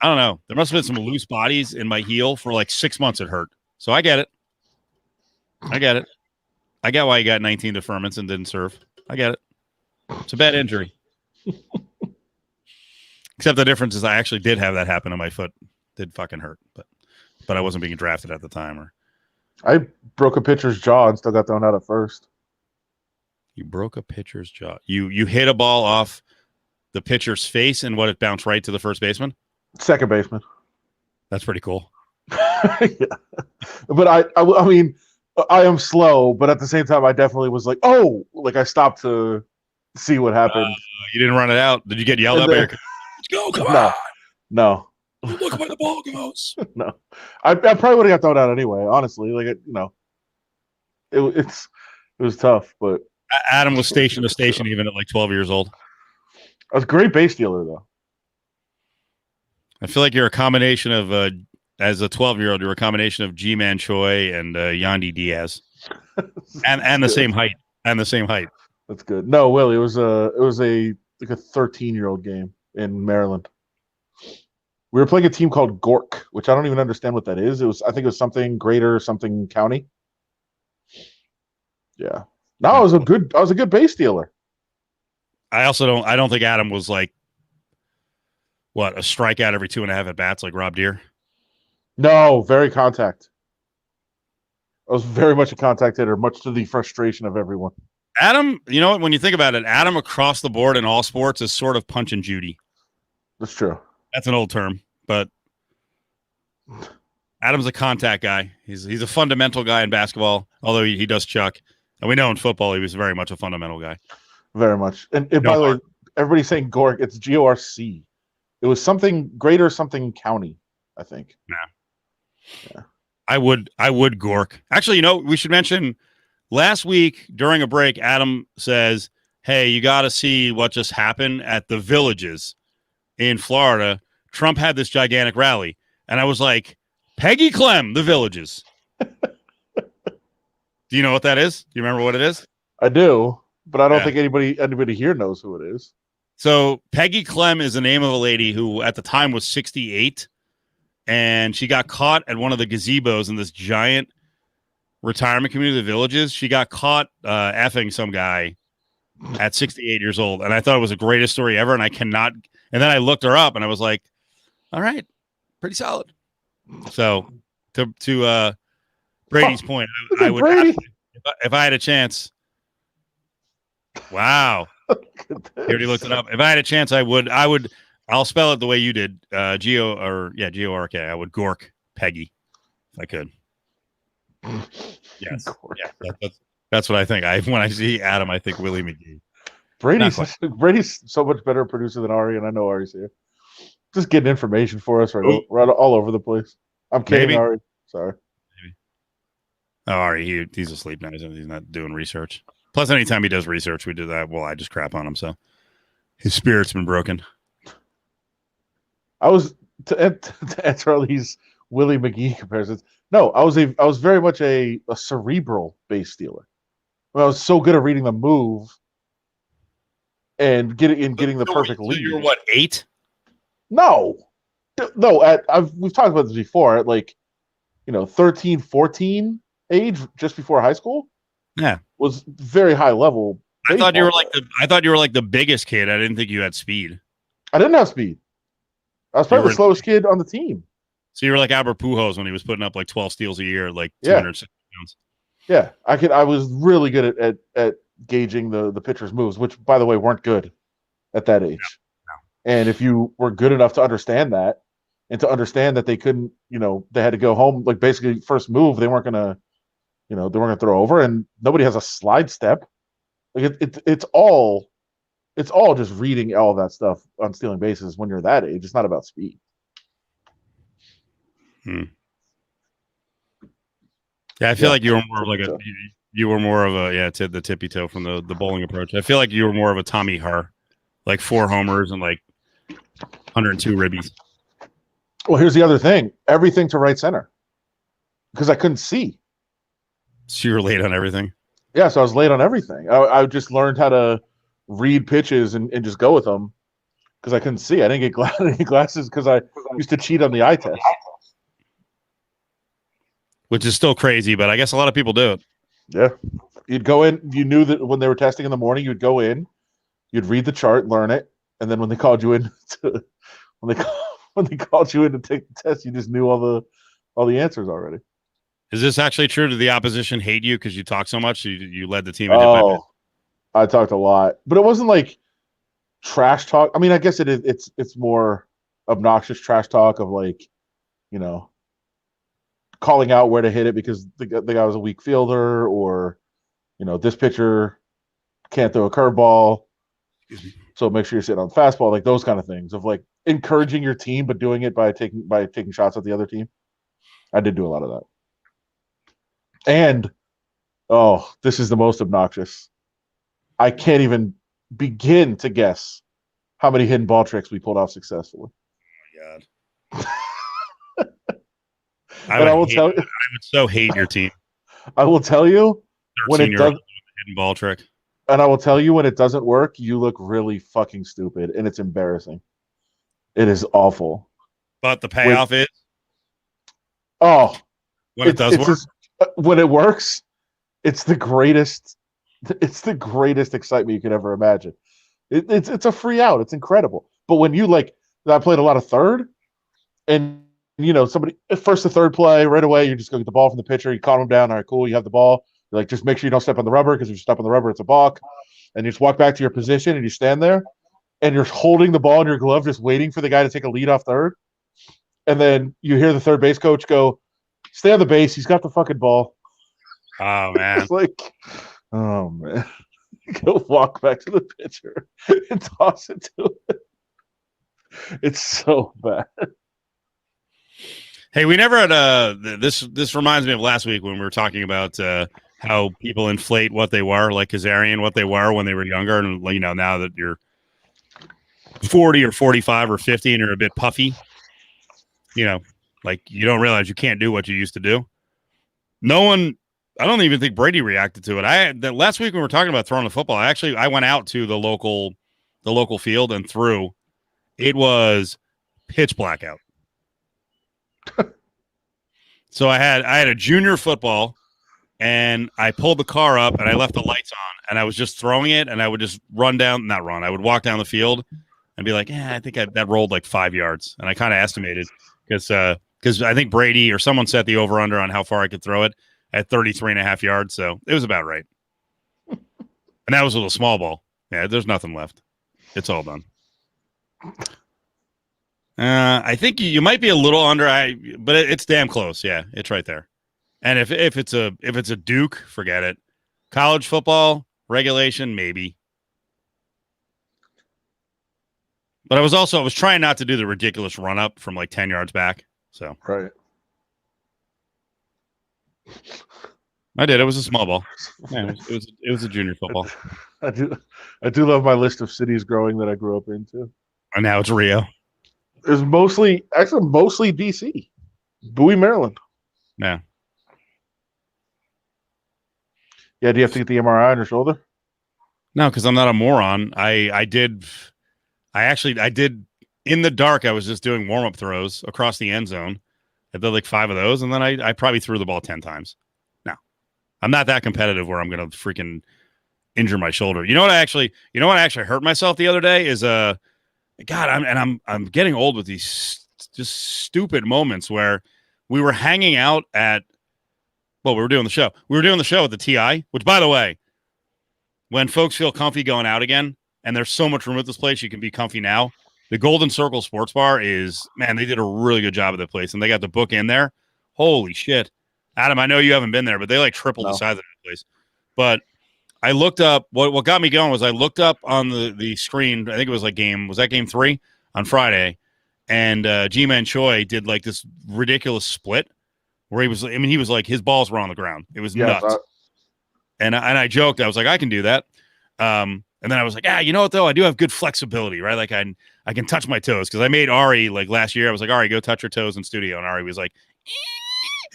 I don't know. There must have been some loose bodies in my heel for like 6 months. It hurt. So I get it. I get why he got 19 deferments and didn't serve. I get it. It's a bad injury. Except the difference is I actually did have that happen to my foot. Did fucking hurt, but I wasn't being drafted at the time. I broke a pitcher's jaw and still got thrown out at first. You broke a pitcher's jaw. You hit a ball off the pitcher's face and it bounced right to the first baseman? Second baseman. That's pretty cool. Yeah. But I mean, I am slow, but at the same time, I definitely was like, oh, like I stopped to see what happened. You didn't run it out. Did you get yelled at by your coach? Let's go, come on. No. Look where the ball goes. No. I probably would have got thrown out anyway, honestly. Like, it was tough, but. Adam was station to station even at like 12 years old. I was a great base stealer, though. I feel like you're a combination of, as a 12-year-old, you're a combination of G-Man Choi and Yandy Diaz. and the same height. And the same height. That's good. No, Willie, it was a 13-year-old game in Maryland. We were playing a team called Gork, which I don't even understand what that is. I think it was something greater, something county. Yeah. No, I was a good base stealer. I don't think Adam was like a strikeout every 2.5 at bats like Rob Deere. No, very contact. I was very much a contact hitter, much to the frustration of everyone. Adam, you know what? When you think about it, Adam across the board in all sports is sort of Punch and Judy. That's true. That's an old term, but Adam's a contact guy. He's a fundamental guy in basketball, although he does chuck. And we know in football he was very much a fundamental guy. Very much. And by the way, everybody's saying Gork. It's GORC. It was something greater, something county, I think. Yeah. I would Gork. Actually, we should mention last week during a break, Adam says, hey, you got to see what just happened at the Villages in Florida. Trump had this gigantic rally. And I was like, Peggy Clem, the Villages. Do you know what that is? Do you remember what it is? I do, but I don't think anybody here knows who it is. So Peggy Clem is the name of a lady who at the time was 68, and she got caught at one of the gazebos in this giant retirement community of the Villages. She got caught effing some guy at 68 years old, and I thought it was the greatest story ever, and I cannot. And then I looked her up, and I was like, all right, pretty solid. So to Brady's point, I would if I had a chance. Wow. He already looked it up. If I had a chance, I'll spell it the way you did. Gork. I would Gork Peggy if I could. Yes. Yeah, that's what I think. When I see Adam, I think Willie McGee. Brady's so much better producer than Ari, and I know Ari's here. Just getting information for us right all over the place. I'm kidding, Maybe. Ari. Sorry. Maybe. Oh, Ari, he's asleep now. He's not doing research. Plus, anytime he does research, we do that. Well, I just crap on him, so his spirit's been broken. I was to answer all these Willie McGee comparisons. No, I was very much a cerebral base stealer. I was so good at reading the move and getting the perfect lead. You were what, 8? No. We've talked about this before. At 13, 14 age, just before high school. Yeah, was very high level. I thought you were like the biggest kid. I didn't think you had speed. I didn't have speed. I was probably the slowest kid on the team. So you were like Albert Pujols when he was putting up like 12 steals a year, like 260 pounds. Yeah, I was really good at gauging the pitcher's moves, which, by the way, weren't good at that age. No. And if you were good enough to understand that, and to understand that they couldn't, they had to go home, like basically first move, they weren't gonna throw over, and nobody has a slide step. Like it's all just reading all that stuff on stealing bases when you're that age. It's not about speed. Yeah, I feel like you were more of like the tippy toe from the bowling approach. I feel like you were more of a Tommy Har, like 4 homers and like 102 ribbies. Well, here's the other thing: everything to right center, because I couldn't see. So you were late on everything. Yeah, so I was late on everything. I just learned how to read pitches and just go with them because I couldn't see. I didn't get glasses because I used to cheat on the eye test. Which is still crazy, but I guess a lot of people do it. Yeah. You'd go in, you knew that when they were testing in the morning, you'd go in, you'd read the chart, learn it, and then when they called you in when they called you in to take the test, you just knew all the answers already. Is this actually true? Did the opposition hate you because you talk so much? You led the team. I talked a lot, but it wasn't like trash talk. I mean, I guess it's more obnoxious trash talk of calling out where to hit it because the guy was a weak fielder, or this pitcher can't throw a curveball, so make sure you're sitting on fastball, like those kind of things of like encouraging your team, but doing it by taking shots at the other team. I did do a lot of that. And this is the most obnoxious. I can't even begin to guess how many hidden ball tricks we pulled off successfully. Oh my God. I would so hate your team. I will tell you when it does hidden ball trick. And I will tell you when it doesn't work, you look really fucking stupid, and it's embarrassing. It is awful. But the payoff is when it does work. When it works, it's the greatest. It's the greatest excitement you could ever imagine. It's a free out. It's incredible. But when you I played a lot of third, and somebody first to third play right away, you're just going to get the ball from the pitcher. You calm him down. All right, cool. You have the ball. You're like, just make sure you don't step on the rubber, because if you step on the rubber, it's a balk. And you just walk back to your position and you stand there, and you're holding the ball in your glove, just waiting for the guy to take a lead off third. And then you hear the third base coach go, "Stay on the base. He's got the fucking ball." Oh man! It's like, oh man, go walk back to the pitcher and toss it to it. It's so bad. Hey, we never had this reminds me of last week when we were talking about how people inflate what they were, like Kazarian, what they were when they were younger, and now that you're 40 or 45 or 50 and you're a bit puffy, like you don't realize you can't do what you used to do. I don't even think Brady reacted to it. Last week when we were talking about throwing the football, I went out to the local field and threw. It was pitch black out. So I had a junior football, and I pulled the car up and I left the lights on, and I was just throwing it, and I would just I would walk down the field and be like, I think that rolled like 5 yards. And I kind of estimated because I think Brady or someone set the over under on how far I could throw it at 33.5 yards. So it was about right. And that was a little small ball. Yeah, there's nothing left. It's all done. I think you might be a little under, but it's damn close. Yeah, it's right there. And if it's a Duke, forget it. College football regulation, maybe. But I was trying not to do the ridiculous run up from like 10 yards back. So Right. I did. It was a small ball. Yeah, it was a junior football. I do love my list of cities growing that I grew up into. And now it's Rio. It was mostly DC, Bowie, Maryland. Yeah. Yeah. Do you have to get the MRI on your shoulder? No, because I'm not a moron. I did in the dark. I was just doing warm up throws across the end zone. I did like 5 of those, and then I probably threw the ball 10 times. No, I'm not that competitive where I'm gonna freaking injure my shoulder. You know what I actually hurt myself the other day is God, I'm getting old with these just stupid moments where we were hanging out at we were doing the show. We were doing the show at the TI, which by the way, when folks feel comfy going out again, and there's so much room at this place, you can be comfy now. The Golden Circle Sports Bar they did a really good job of that place, and they got the book in there. Holy shit. Adam, I know you haven't been there, but they like tripled the size of that place. But I looked up, what got me going was I looked up on the screen, I think it was like game 3 on Friday, and G-Man Choi did like this ridiculous split where he was like, his balls were on the ground. It was nuts. And I joked, I was like, I can do that. And then I was like, you know what though? I do have good flexibility, right? Like I can touch my toes because I made Ari like last year. I was like, Ari, go touch your toes in studio, and Ari was like,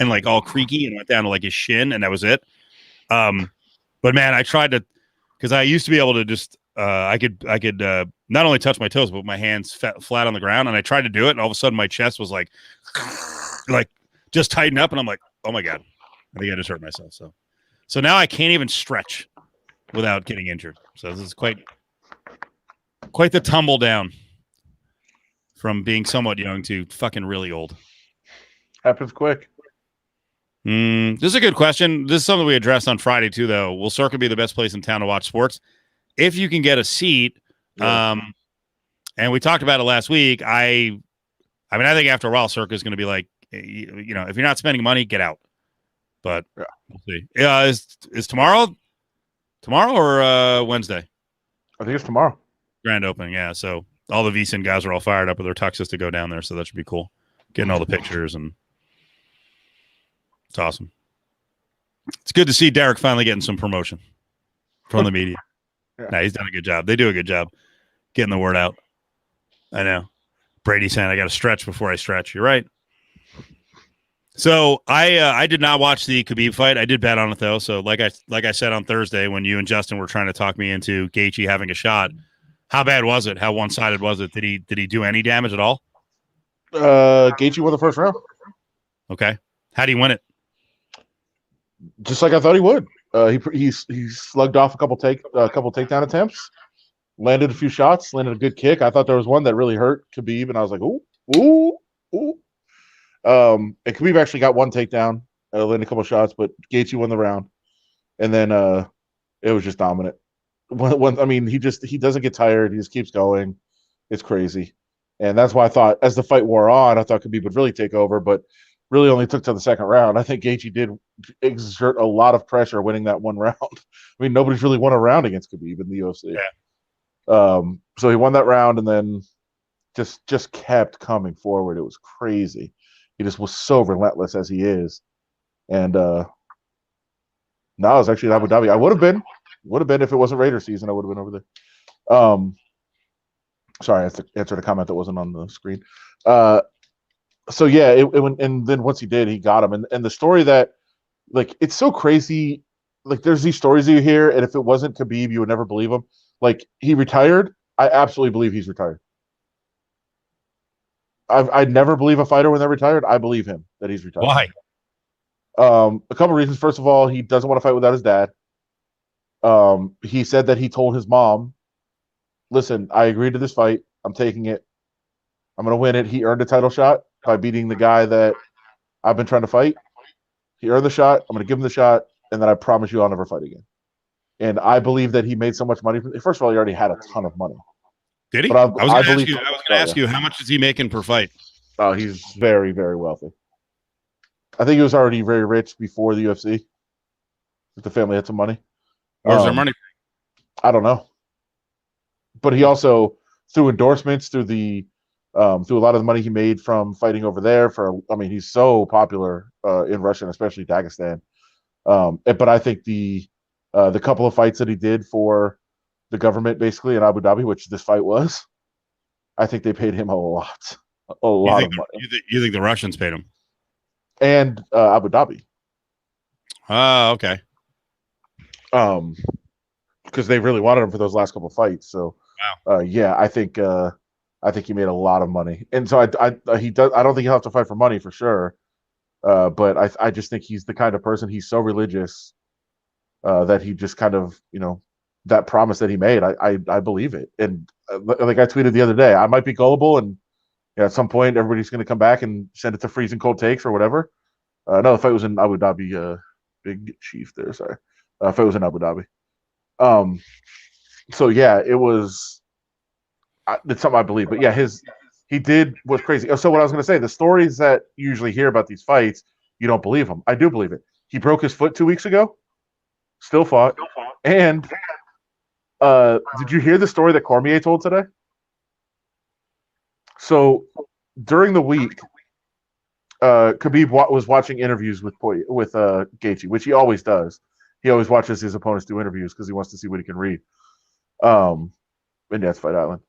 and like all creaky and went down to like his shin, and that was it. But man, I tried to, because I used to be able to just I could not only touch my toes, but my hands flat on the ground, and I tried to do it, and all of a sudden my chest was like just tighten up, and I'm like, oh my god, I think I just hurt myself. So now I can't even stretch without getting injured. So this is quite the tumble down from being somewhat young to fucking really old. Happens quick. This is a good question. This is something we addressed on Friday too, though. Will Circa be the best place in town to watch sports? If you can get a seat, and we talked about it last week. I think after a while, Circa is going to be like, if you're not spending money, get out. But we'll see. Is tomorrow or Wednesday? I think it's tomorrow. Grand opening, yeah. So all the VSiN guys are all fired up with their tuxes to go down there. So that should be cool. Getting all the pictures, and it's awesome. It's good to see Derek finally getting some promotion from the media. Nah, he's done a good job. They do a good job getting the word out. I know. Brady saying I got to stretch before I stretch. You're right. So I did not watch the Khabib fight. I did bet on it though. So like I said on Thursday when you and Justin were trying to talk me into Gaethje having a shot, how bad was it? How one-sided was it? Did he do any damage at all? Gaethje won the first round. Okay. How do you win it? Just like I thought he would. He slugged off a couple takedown attempts, landed a few shots, landed a good kick. I thought there was one that really hurt Khabib, and I was like, ooh. And Khabib actually got one takedown, landed a couple shots, but Gaethje won the round, and then it was just dominant. He doesn't get tired. He just keeps going. It's crazy, and that's why I thought as the fight wore on, I thought Khabib would really take over, but really only took to the second round. I think Gaethje did exert a lot of pressure winning that one round. I mean, nobody's really won a round against Khabib in the UFC. Yeah. So he won that round, and then just kept coming forward. It was crazy. He just was so relentless as he is. And now it's actually in Abu Dhabi. I would have been if it wasn't Raider season. I would have been over there. Sorry, I have to answer the comment that wasn't on the screen. So yeah, and then once he did, he got him. And the story that, like, it's so crazy. Like, there's these stories that you hear, and if it wasn't Khabib, you would never believe him. Like, he retired. I absolutely believe he's retired. I'd never believe a fighter when they're retired. I believe him that he's retired. Why? A couple reasons. First of all, he doesn't want to fight without his dad. He said that he told his mom, "Listen, I agreed to this fight. I'm taking it. I'm going to win it." He earned a title shot by beating the guy that I've been trying to fight. He earned the shot. I'm going to give him the shot, and then I promise you I'll never fight again. And I believe that he made so much money. First of all, he already had a ton of money. Did he? But I was going to ask you, how much is he making per fight? Oh, he's very, very wealthy. I think he was already very rich before the UFC. If the family had some money. Where's their money? I don't know. But he also, through endorsements, through a lot of the money he made from fighting over there. He's so popular in Russia, and especially Dagestan. But I think the couple of fights that he did for the government, basically in Abu Dhabi, which this fight was, I think they paid him a lot of money. You think the Russians paid him? And Abu Dhabi. Oh, okay. Because they really wanted him for those last couple of fights. So, wow. Yeah, I think he made a lot of money, and so he does. I don't think he'll have to fight for money for sure. But I just think he's the kind of person. He's so religious that he just kind of, that promise that he made. I believe it, and like I tweeted the other day, I might be gullible, and at some point everybody's going to come back and send it to freezing cold takes or whatever. No, the fight was in Abu Dhabi. Big Chief there, sorry. Fight was in Abu Dhabi. So yeah, it was. It's something I believe, but yeah, he did was crazy. So what I was going to say, the stories that you usually hear about these fights, you don't believe them. I do believe it. He broke his foot 2 weeks ago, still fought, and did you hear the story that Cormier told today? So during the week, Khabib was watching interviews with Gaethje, which he always does. He always watches his opponents do interviews because he wants to see what he can read. And that's Fight Island.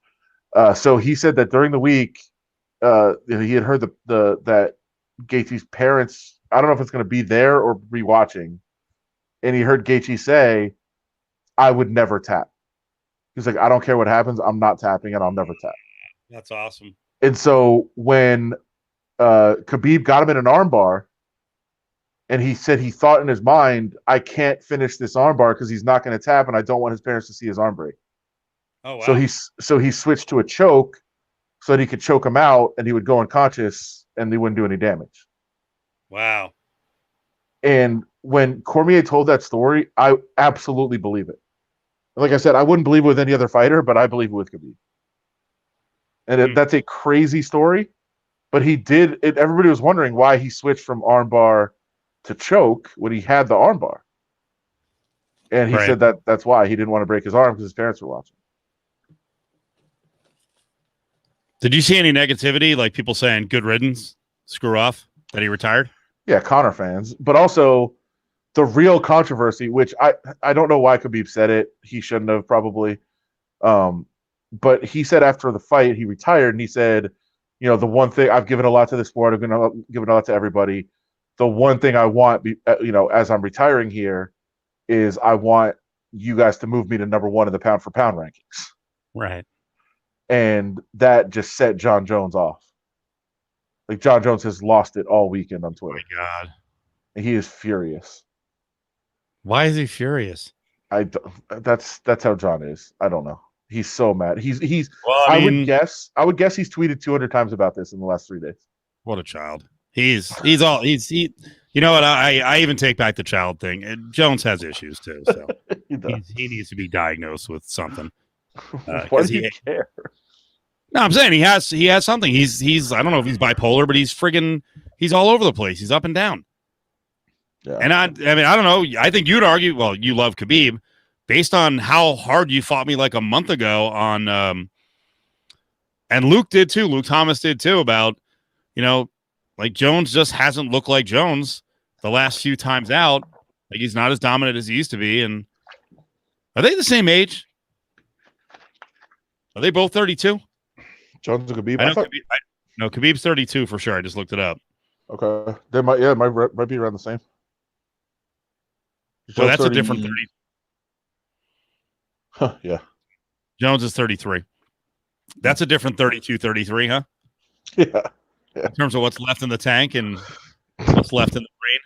So he said that during the week, he had heard that Gaethje's parents, I don't know if it's going to be there or rewatching, and he heard Gaethje say, "I would never tap." He's like, "I don't care what happens, I'm not tapping, and I'll never tap." That's awesome. And so when Khabib got him in an armbar, and he said he thought in his mind, "I can't finish this armbar because he's not going to tap, and I don't want his parents to see his arm break." Oh wow! So he switched to a choke so that he could choke him out, and he would go unconscious, and he wouldn't do any damage. Wow! And when Cormier told that story, I absolutely believe it. Like I said, I wouldn't believe it with any other fighter, but I believe it with Khabib. And that's a crazy story, but he did it. Everybody was wondering why he switched from armbar to choke when he had the armbar, and he said that's why he didn't want to break his arm because his parents were watching. Did you see any negativity, like people saying "good riddance, screw off," that he retired? Yeah, Conor fans, but also the real controversy, which I don't know why Khabib said it. He shouldn't have probably. But he said after the fight, he retired, and he said, the one thing, I've given a lot to the sport, I've given a lot to everybody. The one thing I want, as I'm retiring here, is I want you guys to move me to number one in the pound for pound rankings. Right. And that just set John Jones off. Like, John Jones has lost it all weekend on Twitter. Oh my God. And he is furious. Why is he furious? That's how John is. I don't know. He's so mad. He's. Well, I would guess he's tweeted 200 times about this in the last 3 days. What a child. You know what? I even take back the child thing. And Jones has issues too, so he needs to be diagnosed with something. Why do you care? No, I'm saying he has something. He's I don't know if he's bipolar, but he's all over the place. He's up and down. Yeah. And I mean, I don't know. I think you'd argue, well, you love Khabib based on how hard you fought me like a month ago on, and Luke did too. Luke Thomas did too about, like Jones just hasn't looked like Jones the last few times out. Like he's not as dominant as he used to be. And are they the same age? Are they both 32? Jones and Khabib? No, Khabib's 32 for sure. I just looked it up. Okay. They might be around the same. So that's 30... a different 30. Huh, yeah. Jones is 33. That's a different 32, 33, huh? Yeah. In terms of what's left in the tank and what's left in the brain.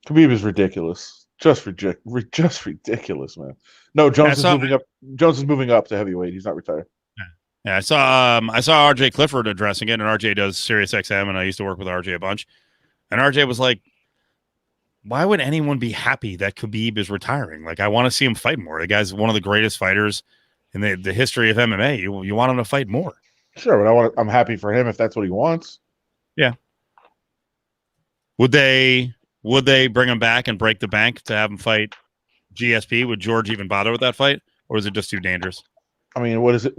Khabib is ridiculous. Just ridiculous, man. No, Jones is moving up. Jones is moving up to heavyweight. He's not retired. Yeah, I saw RJ Clifford addressing it, and RJ does Sirius XM, and I used to work with RJ a bunch. And RJ was like, why would anyone be happy that Khabib is retiring? Like, I want to see him fight more. The guy's one of the greatest fighters in the history of MMA. You want him to fight more. Sure, but I'm happy for him if that's what he wants. Yeah. Would they bring him back and break the bank to have him fight GSP? Would George even bother with that fight, or is it just too dangerous? I mean, what is it?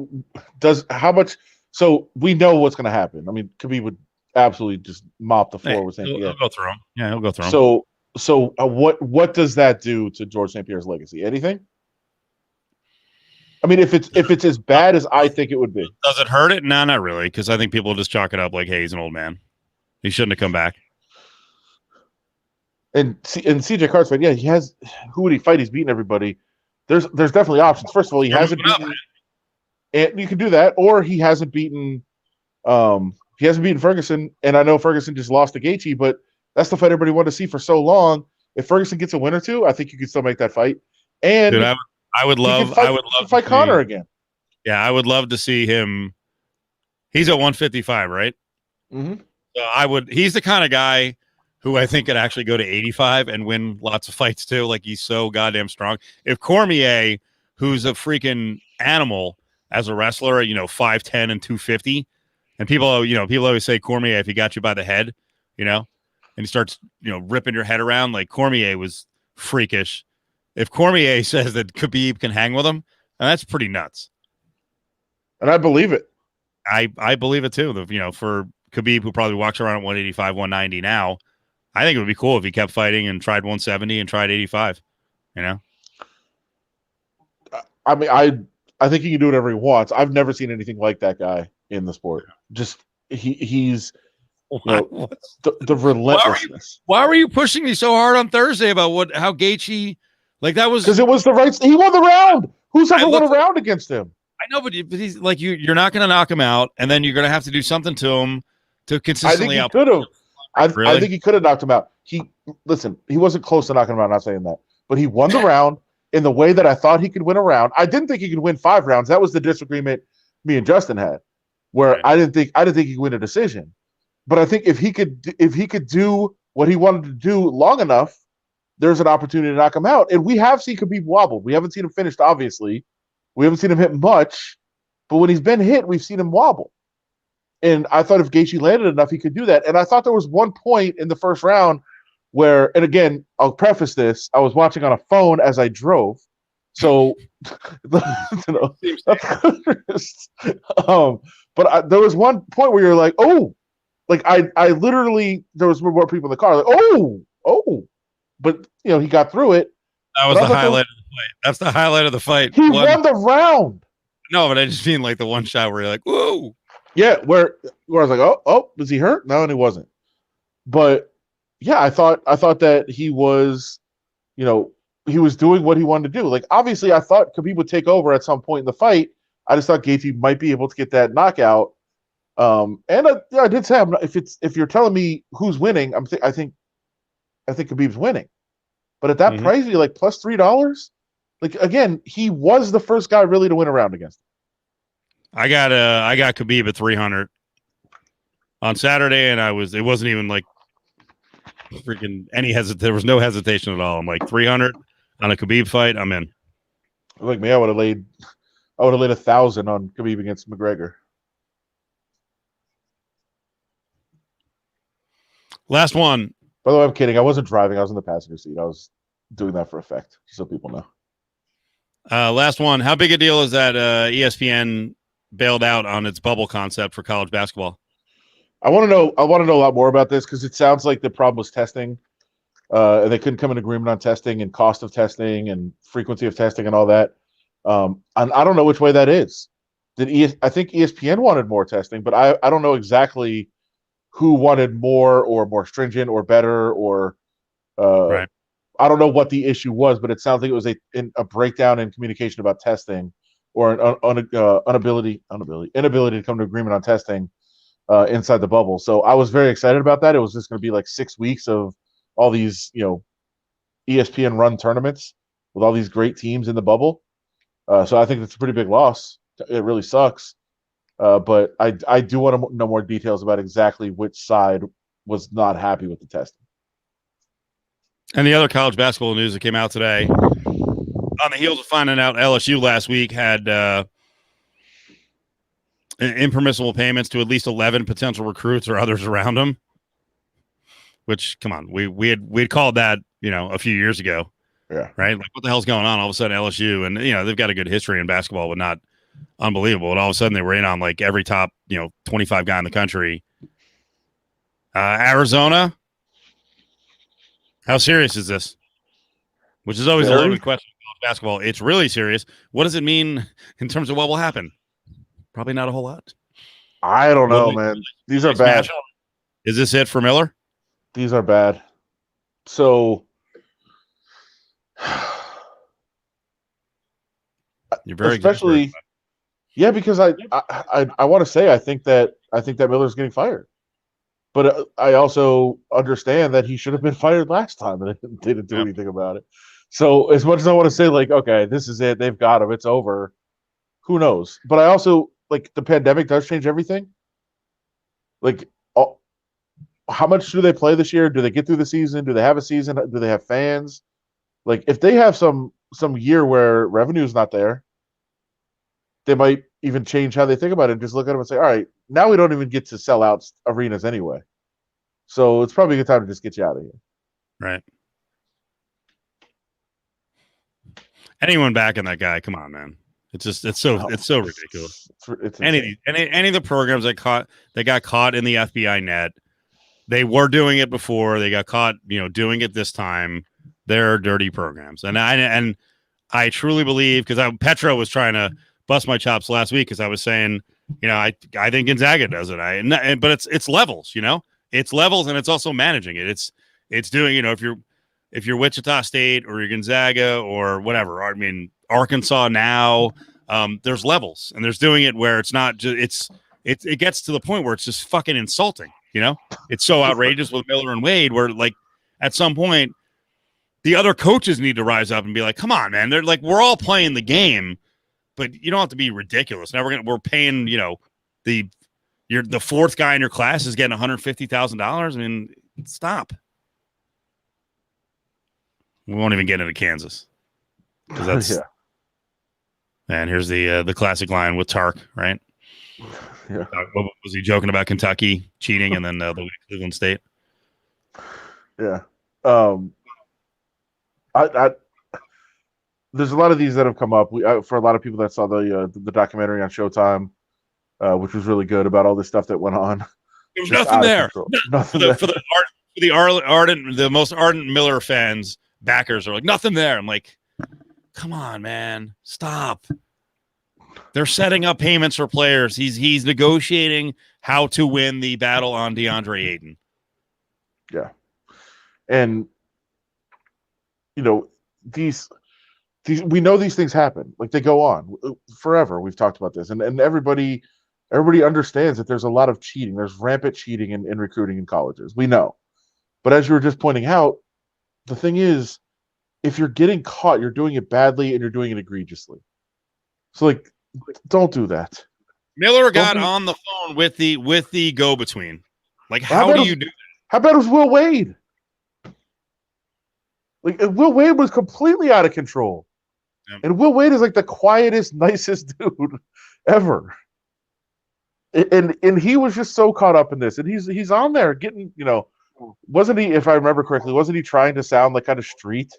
How much? So we know what's going to happen. I mean, Khabib would absolutely just mop the floor with St. Pierre. He'll go through him. Yeah, he'll go through him. So what does that do to George St. Pierre's legacy? Anything? I mean, if it's as bad as I think it would be, does it hurt it? No, not really, because I think people just chalk it up like, hey, he's an old man. He shouldn't have come back. And CJ Cart's yeah, he has. Who would he fight? He's beaten everybody. There's definitely options. First of all, he hasn't beaten, and you can do that, or he hasn't beaten. He hasn't beaten Ferguson, and I know Ferguson just lost to Gaethje, but that's the fight everybody wanted to see for so long. If Ferguson gets a win or two, I think you could still make that fight. And dude, I would love to fight Conor again. Yeah, I would love to see him. He's at 155, right? Mm-hmm. So he's the kind of guy who I think could actually go to 85 and win lots of fights too. Like, he's so goddamn strong. If Cormier, who's a freaking animal as a wrestler, 5'10" and 250, and people always say Cormier, if he got you by the head, and he starts, ripping your head around, like Cormier was freakish. If Cormier says that Khabib can hang with him, that's pretty nuts. And I believe it. I believe it too. For Khabib, who probably walks around at 185, 190 now, I think it would be cool if he kept fighting and tried 170 and tried 85. I mean, I think he can do whatever he wants. I've never seen anything like that guy in the sport. Just he's the relentlessness. Why were you pushing me so hard on Thursday about how Gaethje, like, that was because it was the right. He won the round. Who's ever won a round against him? I know, but he's like, you're not going to knock him out, and then you're going to have to do something to him to consistently. I think he could have. I think he could have knocked him out. He wasn't close to knocking him out. I'm not saying that, but he won the round in the way that I thought he could win a round. I didn't think he could win 5 rounds. That was the disagreement me and Justin had, where right. I didn't think he could win a decision. But I think if he could do what he wanted to do long enough, there's an opportunity to knock him out. And we have seen Khabib wobble. We haven't seen him finished, obviously. We haven't seen him hit much, but when he's been hit, we've seen him wobble. And I thought if Gaethje landed enough, he could do that. And I thought there was one point in the first round where, and again, I'll preface this, I was watching on a phone as I drove. So, but there was one point where you're like, oh, like I literally, there was more people in the car, like, oh, but he got through it. That was the highlight of the fight. That's the highlight of the fight. He won the round. No, but I just mean like the one shot where you're like, whoa. Yeah, where I was like, oh, was he hurt? No, and he wasn't. But yeah, I thought that he was, he was doing what he wanted to do. Like, obviously, I thought Khabib would take over at some point in the fight. I just thought Gaethje might be able to get that knockout. And I did say, if you're telling me who's winning, I think Khabib's winning. But at that price, you're like plus $3. Like, again, he was the first guy really to win a round against him. I got Khabib at 300 on Saturday, and it wasn't even like freaking there was no hesitation at all. I'm like 300 on a Khabib fight. I'm in. Like me, I would have laid 1,000 on Khabib against McGregor. Last one. By the way, I'm kidding. I wasn't driving. I was in the passenger seat. I was doing that for effect, so people know. Last one. How big a deal is that ESPN bailed out on its bubble concept for college basketball? I want to know a lot more about this because it sounds like the problem was testing. And they couldn't come in agreement on testing and cost of testing and frequency of testing and all that. And I don't know which way that is. I think ESPN wanted more testing, but I don't know exactly who wanted more or more stringent or better or right. I don't know what the issue was, but it sounds like it was a breakdown in communication about testing or an inability to come to agreement on testing inside the bubble. So I was very excited about that. It was just going to be like 6 weeks of all these, ESPN run tournaments with all these great teams in the bubble. So I think that's a pretty big loss. It really sucks. But I do want to know more details about exactly which side was not happy with the testing. And the other college basketball news that came out today, on the heels of finding out LSU last week had impermissible payments to at least 11 potential recruits or others around them. Which, come on, we'd called that a few years ago, yeah, right? Like, what the hell's going on? All of a sudden, LSU, and they've got a good history in basketball with not unbelievable. And all of a sudden they were in on like every top, 25 guy in the country. Arizona, how serious is this? Which is always a loaded question in college basketball. It's really serious. What does it mean in terms of what will happen? Probably not a whole lot. I don't know, man. These are bad. Is this it for Miller? These are bad. So you're very especially, yeah, because I want to say I think that Miller's getting fired, but I also understand that he should have been fired last time and they didn't do anything about it. So as much as I want to say, like, okay, this is it, they've got him, it's over. Who knows? But I also like the pandemic does change everything. Like, how much do they play this year? Do they get through the season? Do they have a season? Do they have fans? Like, if they have some year where revenue is not there, they might even change how they think about it and just look at them and say, all right, now we don't even get to sell out arenas anyway. So it's probably a good time to just get you out of here. Right. Anyone backing that guy? Come on, man. It's so ridiculous. It's any of the programs that got caught in the FBI net, they were doing it before. They got caught, doing it this time. They're dirty programs, and I truly believe, because Petro was trying to bust my chops last week because I was saying, I think Gonzaga does it. But it's levels, it's levels, and it's also managing it. It's doing, if you're Wichita State or you're Gonzaga or whatever. I mean, Arkansas now. There's levels, and there's doing it where it's not just it gets to the point where it's just fucking insulting. It's so outrageous with Miller and Wade, where like at some point the other coaches need to rise up and be like, come on, man. They're like, we're all playing the game, but you don't have to be ridiculous. Now we're paying, the fourth guy in your class is getting $150,000. I mean, stop. We won't even get into Kansas. That's yeah. And here's the classic line with Tark, right? Yeah. What was he joking about Kentucky cheating and then the Cleveland State? Yeah. There's a lot of these that have come up. For a lot of people that saw the documentary on Showtime, which was really good about all this stuff that went on. There was nothing there. For the most ardent Miller fans, backers are like, nothing there. I'm like, come on, man, stop. They're setting up payments for players. He's negotiating how to win the battle on DeAndre Ayton. Yeah, and these we know these things happen. Like, they go on forever. We've talked about this, and everybody understands that there's a lot of cheating. There's rampant cheating in recruiting in colleges. We know, but as you were just pointing out, the thing is, if you're getting caught, you're doing it badly and you're doing it egregiously. So, like, don't do that. Miller got on the phone with the go-between. Like, how do you do that? How bad was Will Wade? Like, Will Wade was completely out of control. Yeah. And Will Wade is like the quietest, nicest dude ever. And he was just so caught up in this. And he's on there getting, wasn't he, if I remember correctly, wasn't he trying to sound like kind of street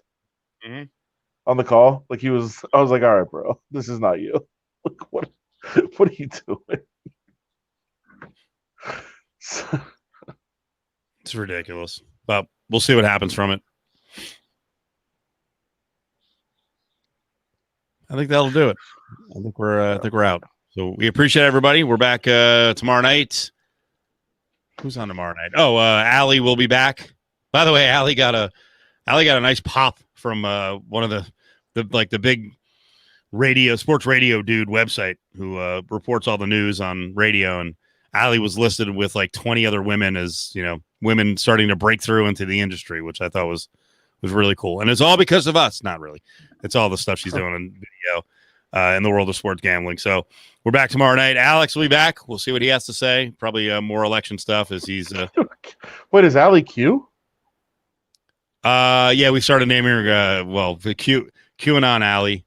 on the call? Like, I was like, all right, bro, this is not you. Like, what are you doing? It's ridiculous. But we'll see what happens from it. I think that'll do it. I think we're out. So we appreciate everybody. We're back tomorrow night. Who's on tomorrow night? Oh, Allie will be back. By the way, Allie got a nice pop from one of the big sports radio dude website who reports all the news on radio, and Allie was listed with like 20 other women as women starting to break through into the industry, which I thought was really cool. And it's all because of us. Not really. It's all the stuff she's doing on video in the world of sports gambling. So we're back tomorrow night. Alex will be back. We'll see what he has to say. Probably more election stuff as he's. Wait, is Allie Q? Yeah, we started naming her. The QAnon Allie.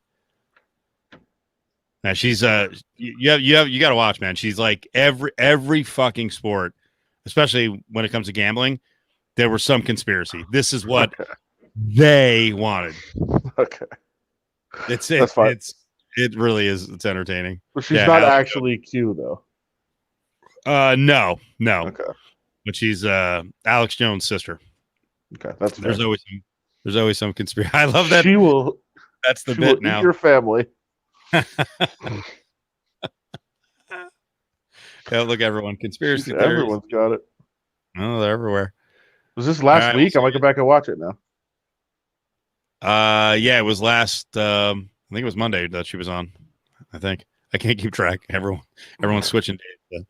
Now she's you got to watch, man. She's like every fucking sport, especially when it comes to gambling. There was some conspiracy. This is what they wanted. Okay, That's it. That's fine. It really is. It's entertaining. But she's Yeah, not Alex actually Q though. No. Okay. But she's Alex Jones' sister. Okay, that's There's fair. always some conspiracy. I love that. She will. That's the She bit will now. eat your family. Yeah, look, everyone. Conspiracy theories. Everyone's got it. Oh, they're everywhere. Was this last right, week? I might go back and watch it now. Yeah, it was last. I think it was Monday that she was on. I think I can't keep track. Everyone's switching days.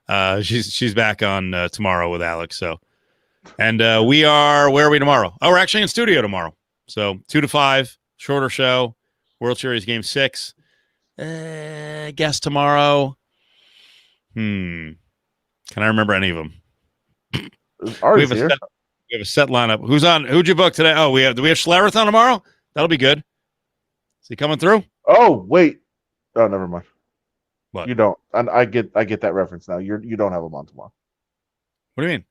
But, she's back on tomorrow with Alex. So, and we are. Where are we tomorrow? Oh, we're actually in studio tomorrow. So 2 to 5, shorter show. World Series Game 6. Guess tomorrow. Can I remember any of them? Ari's here. We have a set lineup. Who's on? Who'd you book today? Oh, do we have Schlereth on tomorrow? That'll be good. Is he coming through? Oh, wait. Oh, never mind. What? You don't. And I get that reference now. You don't have him on tomorrow. What do you mean?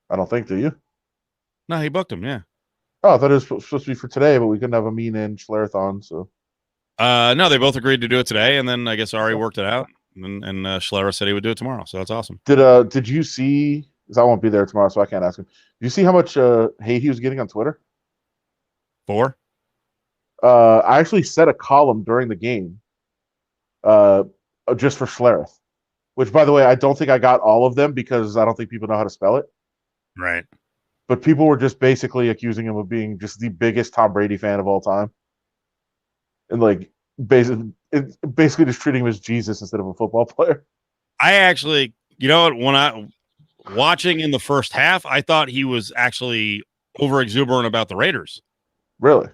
I don't think, do you? No, he booked him. Yeah. Oh, I thought it was supposed to be for today, but we couldn't have Amin and Schlereth on, so. No, they both agreed to do it today, and then I guess Ari worked it out, and Schlereth said he would do it tomorrow. So that's awesome. Did you see? Because I won't be there tomorrow, so I can't ask him. Did you see how much hate he was getting on Twitter? 4? I actually set a column during the game, just for Schlereth, which, by the way, I don't think I got all of them because I don't think people know how to spell it. Right. But people were just basically accusing him of being just the biggest Tom Brady fan of all time, and like basically just treating him as Jesus instead of a football player. I actually, when I watching in the first half, I thought he was actually over exuberant about the Raiders. Really?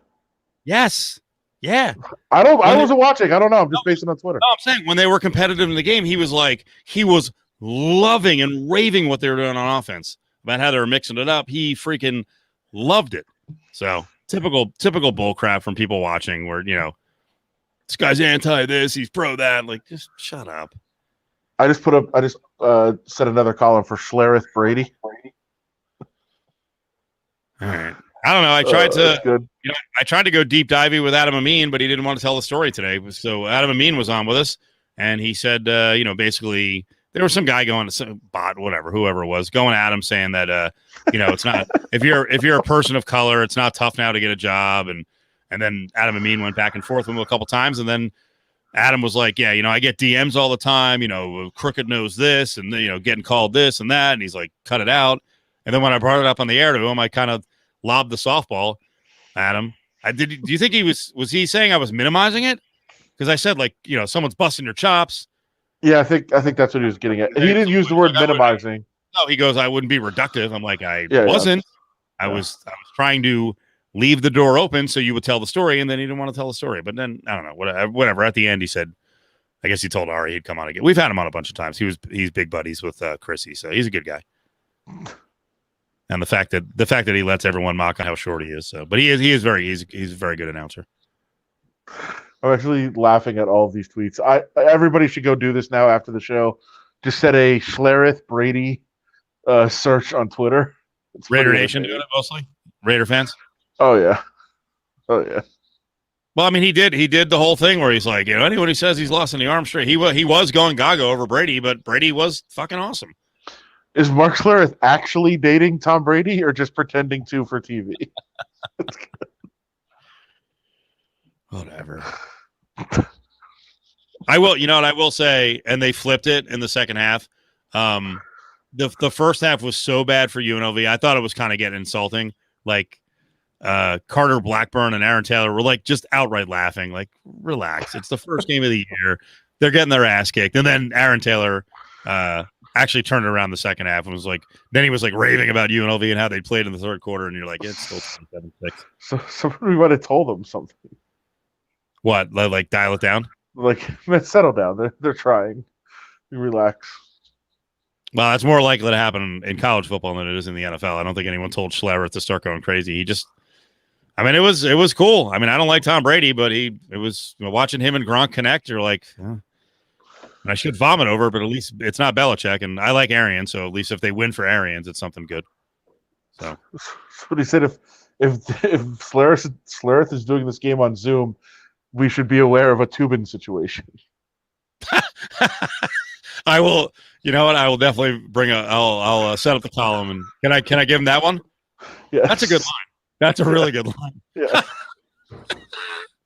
Yes. Yeah. I wasn't watching. I don't know. I'm just basing it on Twitter. No, I'm saying when they were competitive in the game, he was loving and raving what they were doing on offense, about how they were mixing it up. He freaking loved it. So typical bull crap from people watching where, this guy's anti this, he's pro that. Like, just shut up. I just set another column for Schlereth Brady. All right. I don't know. I tried to go deep divey with Adam Amin, but he didn't want to tell the story today. So Adam Amin was on with us, and he said, basically there was some guy going, some bot, whatever, whoever it was, going at him saying that, it's not, if you're a person of color, it's not tough now to get a job. And then Adam Amin went back and forth with him a couple times. And then Adam was like, yeah, I get DMs all the time, Crooked knows this and, getting called this and that. And he's like, cut it out. And then when I brought it up on the air to him, I kind of lobbed the softball at him. Do you think was he saying I was minimizing it? Because I said, like, someone's busting your chops. Yeah, I think that's what he was getting at. He didn't use the word minimizing. No, he goes, I wouldn't be reductive. I'm like, I wasn't. Yeah. I was trying to leave the door open so you would tell the story, and then he didn't want to tell the story. But then I don't know, whatever. At the end, he said, I guess he told Ari he'd come on again. We've had him on a bunch of times. He's big buddies with Chrissy, so he's a good guy. And the fact that he lets everyone mock on how short he is, so but he's a very good announcer. I'm actually laughing at all of these tweets. Everybody should go do this now after the show. Just set a Schlereth Brady search on Twitter. It's Raider Nation doing it mostly. Raider fans. Oh yeah. Well, I mean, he did the whole thing where he's like, anyone who says he's lost in the arm straight, he was going gaga over Brady, but Brady was fucking awesome. Is Mark Schlereth actually dating Tom Brady or just pretending to for TV? Whatever. I will say, and they flipped it in the second half. The first half was so bad for UNLV. I thought it was kind of getting insulting. Like Carter Blackburn and Aaron Taylor were like just outright laughing. Like, relax. It's the first game of the year. They're getting their ass kicked. And then Aaron Taylor actually turned it around the second half and was like, then he was like raving about UNLV and how they played in the third quarter. And you're like, it's still 27-6. So somebody might have told them something. What? Like dial it down? Like, man, settle down. They're trying. Relax. Well, that's more likely to happen in college football than it is in the NFL. I don't think anyone told Schlereth to start going crazy. It was cool. I mean, I don't like Tom Brady, but it was watching him and Gronk connect. You're like, I should vomit over, but at least it's not Belichick, and I like Arians, so at least if they win for Arians, it's something good. So what he said, if Schlereth is doing this game on Zoom, we should be aware of a Tubin situation. I will. You know what? I will definitely bring a. I'll set up the column and can I give him that one? Yeah, That's a good line. That's a really good line. Yeah.